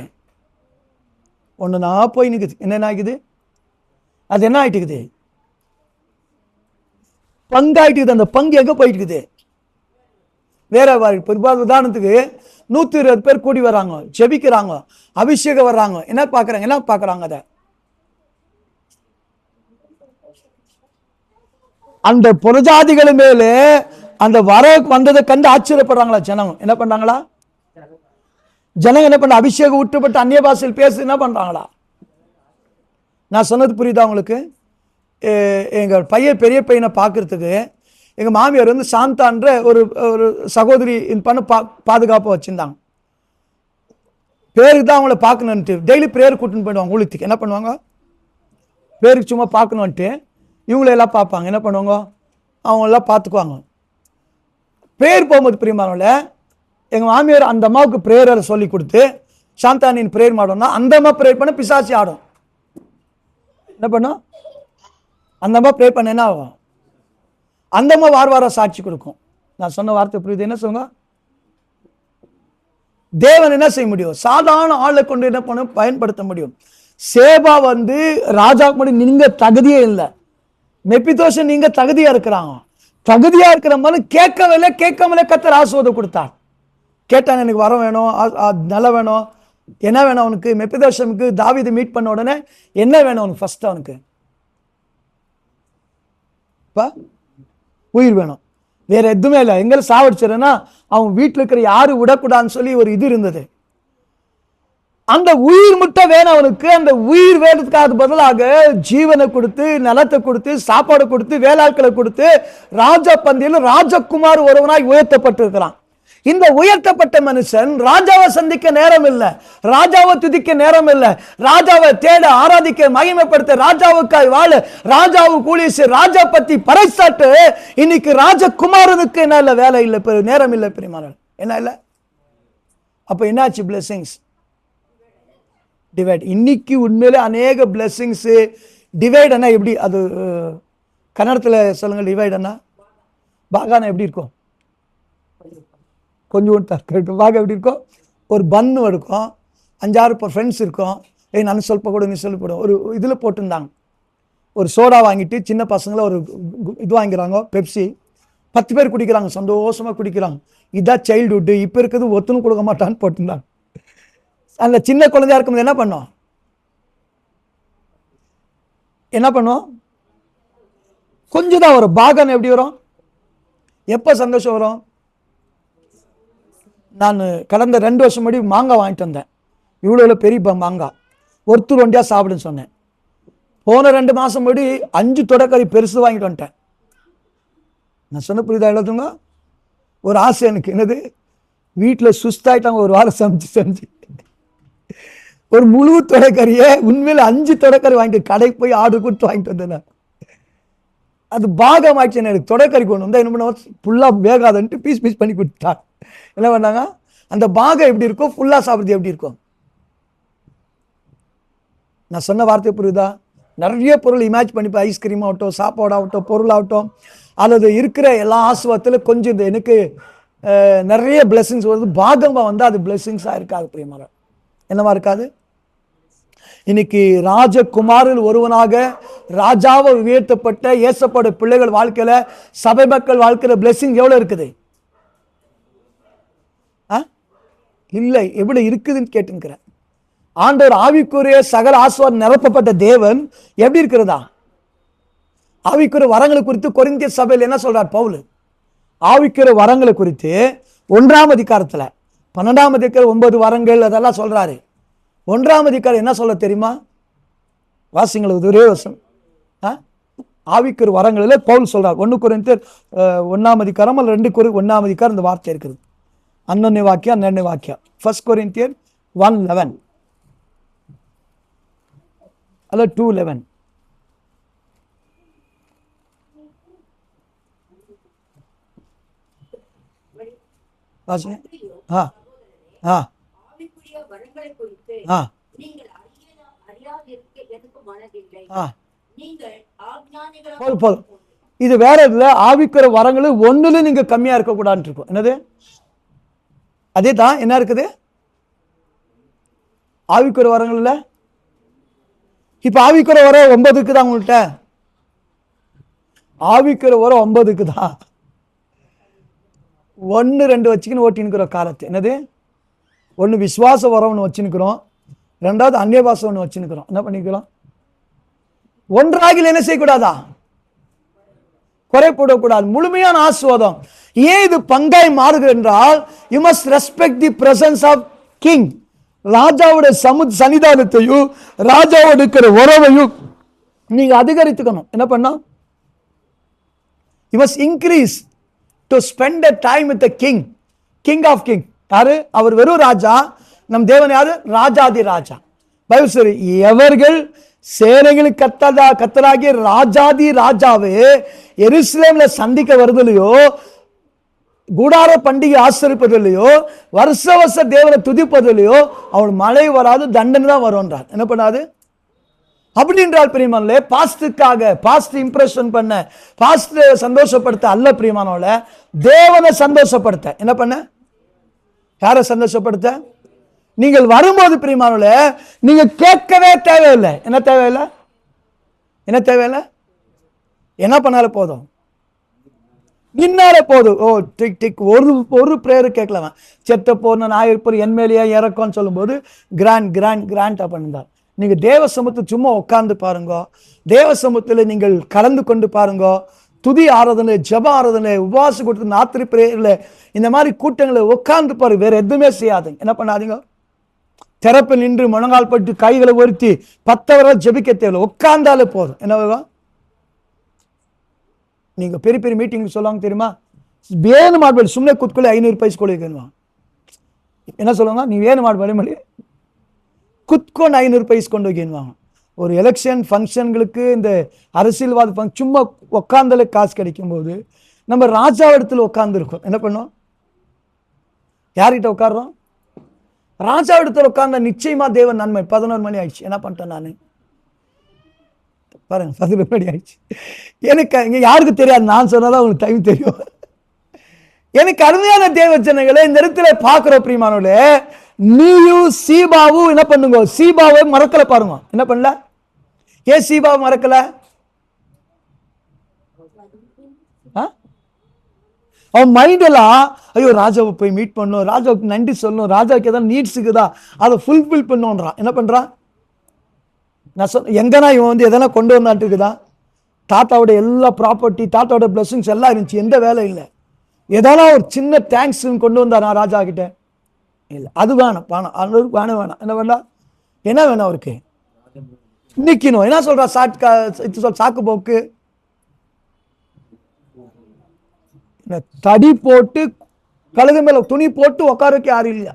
ஒண்ணு நான் போய் நிக்குது. என்ன ஆகிக்குது? அது என்ன ஆயிட்டுக்குது? பங்காயிட்டுக்குது. அந்த பங்கு எங்க போயிட்டுக்குது? வேற உதாரணத்துக்கு 120 பேர் கூடி வர்றாங்க, ஜெபிக்கிறாங்க, அபிஷேகம் வர்றாங்க. என்ன பாக்குறாங்க? அத அந்த புறஜாதிகள் மேலே அந்த வர வந்ததை கண்டு ஆச்சரியப்படுறாங்களா ஜனங்க? என்ன பண்றாங்களா? ஜனங்க என்ன பண்ண? அபிஷேகம் விட்டுப்பட்டு அந்நிய பாஷையில் பேசு என்ன பண்றாங்களா? நான் சொன்னது புரியுதா உங்களுக்கு? எங்கள் பெரிய பையனை பார்க்கறதுக்கு எங்கள் மாமியார் வந்து சாந்தான்ற ஒரு சகோதரி பண்ண பாதுகாப்பாக வச்சுருந்தாங்க. பேருக்கு தான் அவங்கள பார்க்கணுன்ட்டு டெய்லி ப்ரேயர் கூட்டின்னு போயிடுவாங்க. ஊழியத்துக்கு என்ன பண்ணுவாங்க, பேருக்கு சும்மா பார்க்கணுன்ட்டு இவங்களெல்லாம் பார்ப்பாங்க. என்ன பண்ணுவாங்க, அவங்களெல்லாம் பார்த்துக்குவாங்க. ப்ரேயர் போகும்போது பிரியமானவங்கள எங்கள் மாமியார் அந்த அம்மாவுக்கு ப்ரேயரை சொல்லி கொடுத்து சாந்தானின் ப்ரேயர் மாடோம்னா அந்த அம்மா ப்ரேயர் பண்ண பிசாசி ஆடும். என்ன பண்ணும், அந்த அம்மா ப்ரே பண்ண என்ன ஆகும், அந்த அம்மா வாரம் சாட்சி கொடுக்கும். நான் சொன்ன வார்த்தை புரியுது? என்ன சொல்லுங்க, தேவன் என்ன செய்ய முடியும், சாதாரண ஆளை கொண்டு என்ன பண்ண பயன்படுத்த முடியும். சேபா வந்து ராஜாவுக்கு முன்னாடி நீங்க தகுதியே இல்லை, மெப்பிதோஷன் நீங்க தகுதியா இருக்கிறாங்க. தகுதியா இருக்கிற மாதிரி கேட்காமலே கர்த்தர் ஆசீர்வாதம் கொடுத்தார். கேட்டான், எனக்கு வரம் வேணும், நிலம் வேணும், என்ன வேணும் அவனுக்கு? மெப்பிதோஷனுக்கு தாவீது மீட் பண்ண உடனே என்ன வேணும் அவனுக்கு? ஃபர்ஸ்ட் அவனுக்கு உயிர் வேணும், வேற எதுவுமே இல்லை. எங்களை சாவடிச்சிருன்னா அவன் வீட்டில் இருக்கிற யாரு விடக்கூடாதுன்னு சொல்லி ஒரு இது இருந்தது. அந்த உயிர் மட்டும் வேணும் அவனுக்கு. அந்த உயிர் வேணுக்காக பதிலாக ஜீவனை கொடுத்து, நிலத்தை கொடுத்து, சாப்பாடு கொடுத்து, வேளாட்களை கொடுத்து ராஜா பந்தியில் ராஜகுமார் ஒருவனாய் உயர்த்தப்பட்டிருக்கிறான். இந்த உயர்த்தப்பட்ட மனுஷன் ராஜாவை சந்திக்க நேரம் இல்லை, ராஜாவை துதிக்க நேரம் இல்லை, ராஜாவை தேட, ஆராதிக்க, மகிமைப்படுத்த, ராஜாவுக்காய் வாழ, ராஜாவுக்கு ஊழிய, ராஜா பத்தி பறைசாட்டு. இன்னைக்கு ராஜகுமாரனுக்கு என்ன இல்லை, வேலை இல்லை, நேரம் இல்லை. பெரியமானவர் என்ன இல்லை? அப்ப என்னாச்சு? Blessings divide. இன்னைக்கு உண்மையிலே அநேக பிளெஸிங்ஸ் டிவைட். என்ன எப்படி அது கன்னடத்தில் சொல்லுங்க, டிவைட் என்ன பாகானா எப்படி இருக்கும்? கொஞ்சம் பாக எப்படி இருக்கும்? ஒரு பன்னு இருக்கும், 5-6 ஃப்ரெண்ட்ஸ் இருக்கும். நான் சொல்ல கூட நீ சொல்லி போடும். ஒரு இதில் போட்டிருந்தாங்க, ஒரு சோடா வாங்கிட்டு சின்ன பசங்களை ஒரு இது வாங்கிறாங்க, பெப்சி, 10 பேர் குடிக்கிறாங்க, சந்தோஷமாக குடிக்கிறாங்க. இதான் சைல்டுஹுட்டு. இப்போ இருக்கிறது ஒத்துணும் கொடுக்க மாட்டான்னு போட்டிருந்தாங்க. அந்த சின்ன குழந்தையா இருக்கும்போது என்ன பண்ணுவோம்? கொஞ்சம் தான் வரும். பாகன் எப்படி வரும்? எப்போ சந்தோஷம் வரும்? நான் கடந்த 2 வருஷம் முன்னாடி மாங்காய் வாங்கிட்டு வந்தேன். இவ்வளோ பெரிய மாங்காய் ஒருத்தர் ஒண்டியா சாப்பிடுன்னு சொன்னேன். போன 2 மாதம் முன்னாடி 5 தொடக்கறி பெருசு வாங்கிட்டு வந்துட்டேன். நான் சொன்ன புரியுதா? எழுதுங்க. ஒரு ஆசை எனக்கு, என்னது, வீட்டில் சுஸ்தாயிட்டாங்க ஒரு வாரம் சமைச்சு ஒரு முழு தொடக்கறியை உண்மையில 5 தொடக்கறி வாங்கிட்டு கடைக்கு போய் ஆர்டர் கொடுத்து வாங்கிட்டு வந்தேன். அது பாகம் ஆயிடுச்சு. எனக்கு தொடக்கறி கொண்டு வந்தா என்ன பண்ணுவோம், ஃபுல்லாக வேகாதுன்ட்டு பீஸ் பண்ணி கொடுத்துட்டாங்க. என்ன பண்ணாங்க, அந்த பாகம் எப்படி இருக்கும், ஃபுல்லாக சாப்பிட்றது எப்படி இருக்கும்? நான் சொன்ன வார்த்தை புரியுதா? நிறைய பொருள் இமேஜ் பண்ணிப்பேன். ஐஸ்கிரீம் ஆகட்டும், சாப்பாடு ஆகட்டும், பொருள் ஆகட்டும், அல்லது இருக்கிற எல்லா ஆசுவத்தில் கொஞ்சம் இந்த எனக்கு நிறைய பிளெஸிங்ஸ் வருது. பாகமாக வந்து அது பிளெஸிங்ஸாக இருக்காது. பிரியமான என்னவா இருக்காது? இன்னைக்கு ராஜகுமாரில் ஒருவனாக ராஜாவை உயர்த்தப்பட்ட ஏசப்பட பிள்ளைகள் வாழ்க்கையில, சபை மக்கள் வாழ்க்கையில பிளெஸிங் எவ்வளவு இருக்குது? இல்லை, எப்படி இருக்குதுன்னு கேட்டுக்கிறேன். ஆண்டவர் ஆவிக்குரிய சகல ஆசீர்வாதம் நிரப்பப்பட்ட தேவன் எப்படி இருக்கிறதா? ஆவிக்குரிய வரங்களை குறித்து கொரிந்திய சபையில் என்ன சொல்றார் பவுல்? ஆவிக்குரிய வரங்களை குறித்து 1ஆம் அதிகாரத்துல 12ஆம் அதிகாரம் 9 வரங்கள் அதெல்லாம் சொல்றாரு. 1ஆம் அதிகாரம் என்ன சொல்ல தெரியுமா? வாசிங்களுக்கு ஒரே வசனம். ஆவிக்குரிய வரங்களில் பவுல் சொல்றார். 1 கொரிந்தியர் 1ஆம் அதிகாரம் அல்ல 2 கொரிந்தியர் 1ஆம் அதிகாரம் இந்த வார்த்தை இருக்குது. 11 வாக்கியம் 12 வாக்கியம். 1 கொரிந்தியர் 1:11 அல்ல 2:11. இது வேற இல்ல, ஆவிக்குரிய வரங்கள் ஒண்ணுல நீங்க கம்மியா இருக்க கூடாதுன்னு இருக்கும். என்னது? அதே தான். என்ன இருக்குது ஆவிக்குரிய வரங்கள்ல? இப்ப ஆவிக்குரிய வர 9க்கு தான் உங்கள்கிட்ட. ஆவிக்குரிய வர 9க்கு தான். 1-2 வச்சுக்கின்னு ஓட்டின்னுக்கிற காலத்து. என்னது? 1 விசுவாச வரம்னு வச்சுன்னுக்கிறோம், 2வது அந்நிய பாஷை ஒன்று வச்சுன்னுக்கிறோம். என்ன பண்ணிக்கிறோம்? ஒன்றாகில் என்ன செய்யக்கூடாதா? குறைப்படக்கூடாது. முழுமையான ஆசீர்வாதம். ஏன் இது பங்காய் மாறுது என்றால், you must respect the presence of king. ராஜாவுடைய சன்னிதானத்தையும் ராஜாவோட இருக்கிற உறவையும் நீங்க அதிகரித்துக்கணும். என்ன பண்ணா? You must increase to spend a time with the king of king. யாரு அவர்? வெறும் ராஜா. நம் தேவன் யாரு? ராஜாதி ராஜா. பைபிள் சரி, எவர்கள் சேனைகளுக்கு கர்த்தராகிய ராஜாதி ராஜாவே எருசலேம்ல சந்திக்க வருதலையோ, கூடார பண்டிகை ஆசரிப்பதில்லையோ, வருஷ தேவனை துதிப்பதில்லையோ, அவன் மழை வராது, தண்டனை தான் வரும்ன்றார். என்ன பண்ணாது? அப்படின்றால் பிரியமானே, பாஸ்டுக்காக, பாஸ்ட் இம்ப்ரெஷன் பண்ண, பாஸ்ட் சந்தோஷப்படுத்த அல்ல பிரியமானோல, தேவனை சந்தோஷப்படுத்த. என்ன பண்ண? யாரை சந்தோஷப்படுத்த? நீங்கள் வரும்போது பிரியமானோல, நீங்க கேட்கவே தேவையில்லை. என்ன தேவையில்லை? என்ன தேவையில்லை? என்ன பண்ணாலும் போதும், நின்னாலே போதும். ஓ டிக் டிக், ஒரு பிரேயர் கேட்கலாம். செத்த போன ஞாயிறு என் மேலேயே இறக்கும்னு சொல்லும்போது கிராண்ட் பண்ணிருந்தார். நீங்க தேவ சமூகத்தை சும்மா உட்கார்ந்து பாருங்க, தேவ சமூகத்தில் நீங்கள் கலந்து கொண்டு பாருங்க. துதி ஆராதனை, ஜப ஆராதனை, உபவாச கூட்டத்தில், ராத்திரி பிரேயர்ல, இந்த மாதிரி கூட்டங்களை உட்கார்ந்து பாருங்க. வேற எதுவுமே செய்யாதுங்க. என்ன பண்ணாதீங்க? திறப்பில் நின்று முழங்கால் பட்டு கைகளை உயர்த்தி 10 வரை ஜெபிக்க தேவையில்லை, உட்கார்ந்தாலே போதும். என்ன? நீங்க பெரிய பெரிய மீட்டிங் சொல்லுவாங்க தெரியுமா? வேணும் மாடுபடி சும்மே குத்துக்குள்ளே 500 பைசு கொள்ளுவா. என்ன சொல்லுவாங்க? நீ வேணும் மாடுபடி மொழி குத்கொண்டு 500 பைசு கொண்டு வைக்கணுவாங்க. ஒரு எலெக்ஷன் ஃபங்க்ஷன்களுக்கு, இந்த அரசியல்வாத சும்மா உட்காந்தாலே காசு கிடைக்கும் போது நம்ம ராஜா இடத்துல உட்கார்ந்து இருக்கோம். என்ன பண்ணோம்? யார்கிட்ட உட்காடுறோம்? ராஜா இடத்துல உட்கார்ந்த நிச்சயமா தேவன் நன்மை. 11 மணி ஆயிடுச்சு. என்ன பண்ணிட்டேன் நான் பாருங்க, 11 மணி ஆயிடுச்சு. எனக்கு இங்க யாருக்கு தெரியாது, நான் சொன்னதான் உங்களுக்கு டைம் தெரியும். எனக்கு அருமையான தேவ ஜனங்களே, இந்த இடத்துல பார்க்கிறோம் பிரியமானவர்களே, நீயும் சீபாவும் என்ன பண்ணுங்க? சீபாவை மறக்கல பாருங்க. என்ன பண்ணல? ஏன் சீபாவை மறக்கல? அவன் மைண்ட் எல்லாம், ஐயோ ராஜாவை போய் மீட் பண்ணும், ராஜாவுக்கு நன்றி சொல்லணும், ராஜாவுக்கு ஏதாவது நீட்ஸ் இருக்குதா அதை ஃபுல்ஃபில் பண்ணுன்றான். என்ன பண்றான்? நான் எங்கன்னா இவன் எதனா கொண்டு வந்தாட்டு இருக்குதா? தாத்தாவோட எல்லா ப்ராப்பர்ட்டி, தாத்தாவோட பிளஸிங்ஸ் எல்லாம் இருந்துச்சு, எந்த வேலை இல்லை. எதனா ஒரு சின்ன தேங்க்ஸ் கொண்டு வந்தா நான் ராஜா கிட்ட? இல்லை. அது வேணும், வேணாம், அது வேணாம். என்ன வேண்டாம்? என்ன வேணும் அவருக்கு? நிக்கணும். என்ன சொல்றா? சாக்கு போக்கு, தடி போட்டு கழுகு மேல துணி போட்டு உட்காரக்கு யாரும் இல்லையா?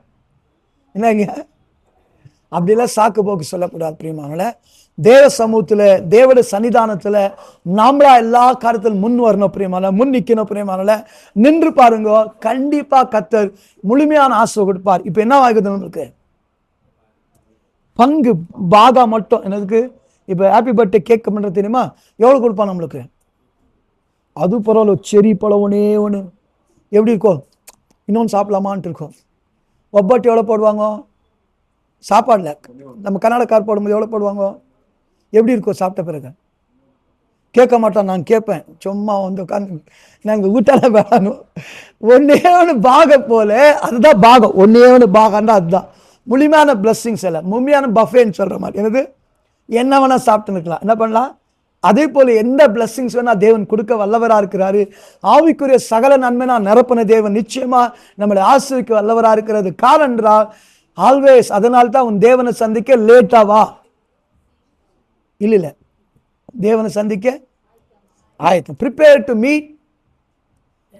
என்னங்க? அப்படிலாம் சாக்கு போக்கு சொல்லக்கூடாது பிரியமானவர்களே. தேவ சமூகத்துல, தேவடைய சன்னிதானத்துல நாமளா எல்லா காரியத்திலும் முன் வரணும் பிரியமான, முன் நிக்கணும் பிரியமானவர்களே. நின்று பாருங்க, கண்டிப்பா கர்த்தர் முழுமையான ஆசை கொடுப்பார். இப்ப என்ன ஆகுது நம்மளுக்கு? பங்கு பாகா மட்டும். என்னதுக்கு? இப்ப ஹாப்பி பர்த்டே கேக் பண்றது தெரியுமா? எவ்வளவு கொடுப்பான் நம்மளுக்கு? அது பரவாயில்ல, செரி பழம் ஒன்று எப்படி இருக்கும், இன்னொன்று சாப்பிடலாமான்ட்டு இருக்கும். ஒப்பாட்டி எவ்வளோ போடுவாங்க? சாப்பாடில் நம்ம கர்நாடகார் போடும்போது எவ்வளோ போடுவாங்க? எப்படி இருக்கும் சாப்பிட்ட பிறகு? கேட்க மாட்டோம். நான் கேட்பேன், சும்மா உட்காந்து நாங்கள் வீட்டால வேணும். ஒன்னே ஒன்று பாகம் போல, அதுதான் பாகம். ஒன்னே ஒன்று பாகம்னா அதுதான் முழுமையான பிளஸ்ஸிங்ஸ். இல்லை, முழுமையான பஃபேன்னு சொல்கிற மாதிரி. என்னது? என்ன வேணா சாப்பிட்டு இருக்கலாம். என்ன பண்ணலாம்? அதே போல எந்த பிளஸ்ஸிங்ஸ் வேணா தேவன் கொடுக்க வல்லவரா இருக்கிறாரு. ஆவிக்குரிய சகல நன்மை நான் நிரப்பின தேவன் நிச்சயமா நம்மளை ஆசிரிக்க வல்லவரா இருக்கிறது. காரணம் ஆல்வேஸ். அதனால்தான் உன் தேவனை சந்திக்க லேட்டா வா. இல்ல தேவனை சந்திக்க ஆயத்தம். ப்ரிப்பேர் டு மீட்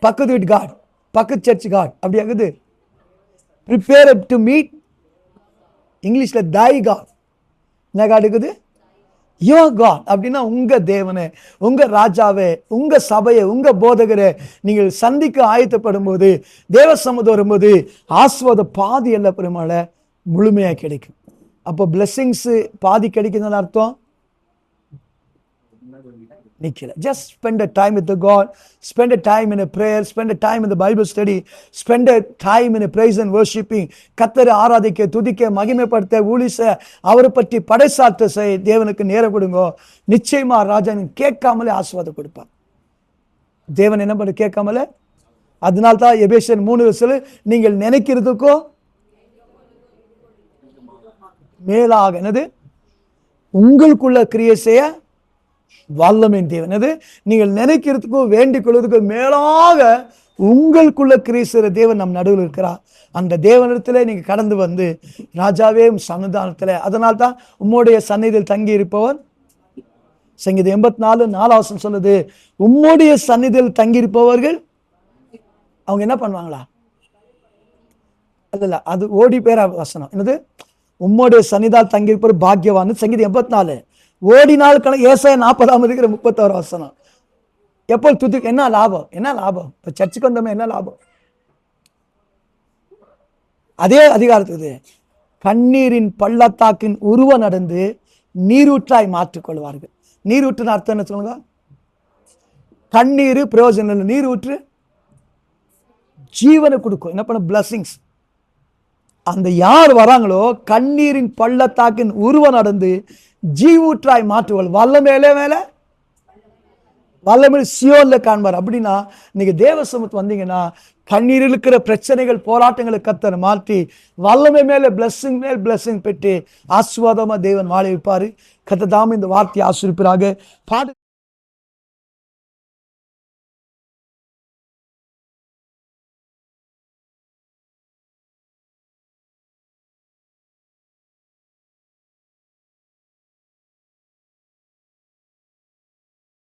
பக்கத்து வீட் காட், பக்கத்து சர்ச் காட். அப்படி ஆகுது. ப்ரிப்பேர் டு மீட், இங்கிலீஷ்ல தை காட். என்ன காட் இருக்குது? Your God. அப்படின்னா உங்க தேவனை, உங்க ராஜாவை, உங்க சபையை, உங்க போதகரை நீங்கள் சந்திக்க ஆயத்தப்படும் போது, தேவ சமூகம் வரும்போது ஆசீர்வாத பாதி அல்ல பெருமாளை முழுமையாக கிடைக்கும். அப்போ பிளெஸிங்ஸ் பாதி கிடைக்குதுன்னு அர்த்தம் நிக்கல. Just spend a time with the God, spend a time in a prayer, spend a time in the Bible study, spend a time in a praise and worshiping. கர்த்தரை ஆராதிக்க, துதிக்க, மகிமைப்படுத்த, ஊழிச, அவரை பற்றி படைசாற்ற செய். தேவனுக்கு நேரம் கொடுங்க. நிச்சயமா ராஜன் கேட்காமலே ஆசீர்வாதம் கொடுப்பார். தேவன் என்ன பண்ண கேட்காமலே? அதனால்தான் எபேசியர் 3 நீங்கள் நினைக்கிறதுக்கோ மேலாக என்னது உங்களுக்குள்ள கிரியை செய்ய வல்லமையின் தேவன். அது நீங்கள் நினைக்கிறதுக்கும் வேண்டிக் கொள்வதற்கும் மேலாக உங்களுக்குள்ள கிறிஸ்துவ தேவன் நம் நடுவில் இருக்கிறார். அந்த தேவனிடத்துல நீங்க கடந்து வந்து ராஜாவே சன்னிதானத்துல, அதனால்தான் உம்முடைய சந்நிதியில் தங்கி இருப்பவர். சங்கீதம் 84:4 சொல்லுது, உம்முடைய சந்நிதியில் தங்கி இருப்பவர்கள் அவங்க என்ன பண்ணுவாங்களா? இல்ல அது ஓடி பேர வசனம் என்னது, உம்முடைய சன்னிதால் தங்கி இருப்பவர் பாக்கியவான். சங்கீதம் 84 ஓடினால் ஏசாயா 40:31 வசனம். எப்போ துதி என்ன லாபம்? என்ன லாபம்? இப்ப சர்ச்சுக்கு வந்தோமே என்ன லாபம்? அதே அதிகாரத்துக்கு கண்ணீரின் பள்ளத்தாக்கின் உருவ நடந்து நீரூற்றாய் மாற்றிக் கொள்வார்கள். நீரூற்றுன்னு அர்த்தம் என்ன சொல்லுங்க? கண்ணீர் பிரயோஜனம் இல்லை, நீரூற்று ஜீவனை கொடுக்கும். என்ன பண்ண? பிளஸிங்ஸ். அந்த யார் வராங்களோ கண்ணீரின் பள்ளத்தாக்கின் உருவ நடந்து ஜீவூற்றாய் மாற்றுவாள். வல்லமேலே மேல வல்லமையில் சியோன்ல காண்பார். அப்படின்னா நீங்க தேவ சமூகத்து வந்தீங்கன்னா கண்ணீர் இருக்கிற பிரச்சனைகள் போராட்டங்களை கர்த்தர் மாற்றி வல்லமை மேல பிளஸிங் மேல் பிளஸிங் பெற்று ஆசீர்வாதமா தேவன் வாழ வைப்பாரு. கர்த்தர் தாமே இந்த வார்த்தையை ஆசீர்வதிப்பாராக. பாடு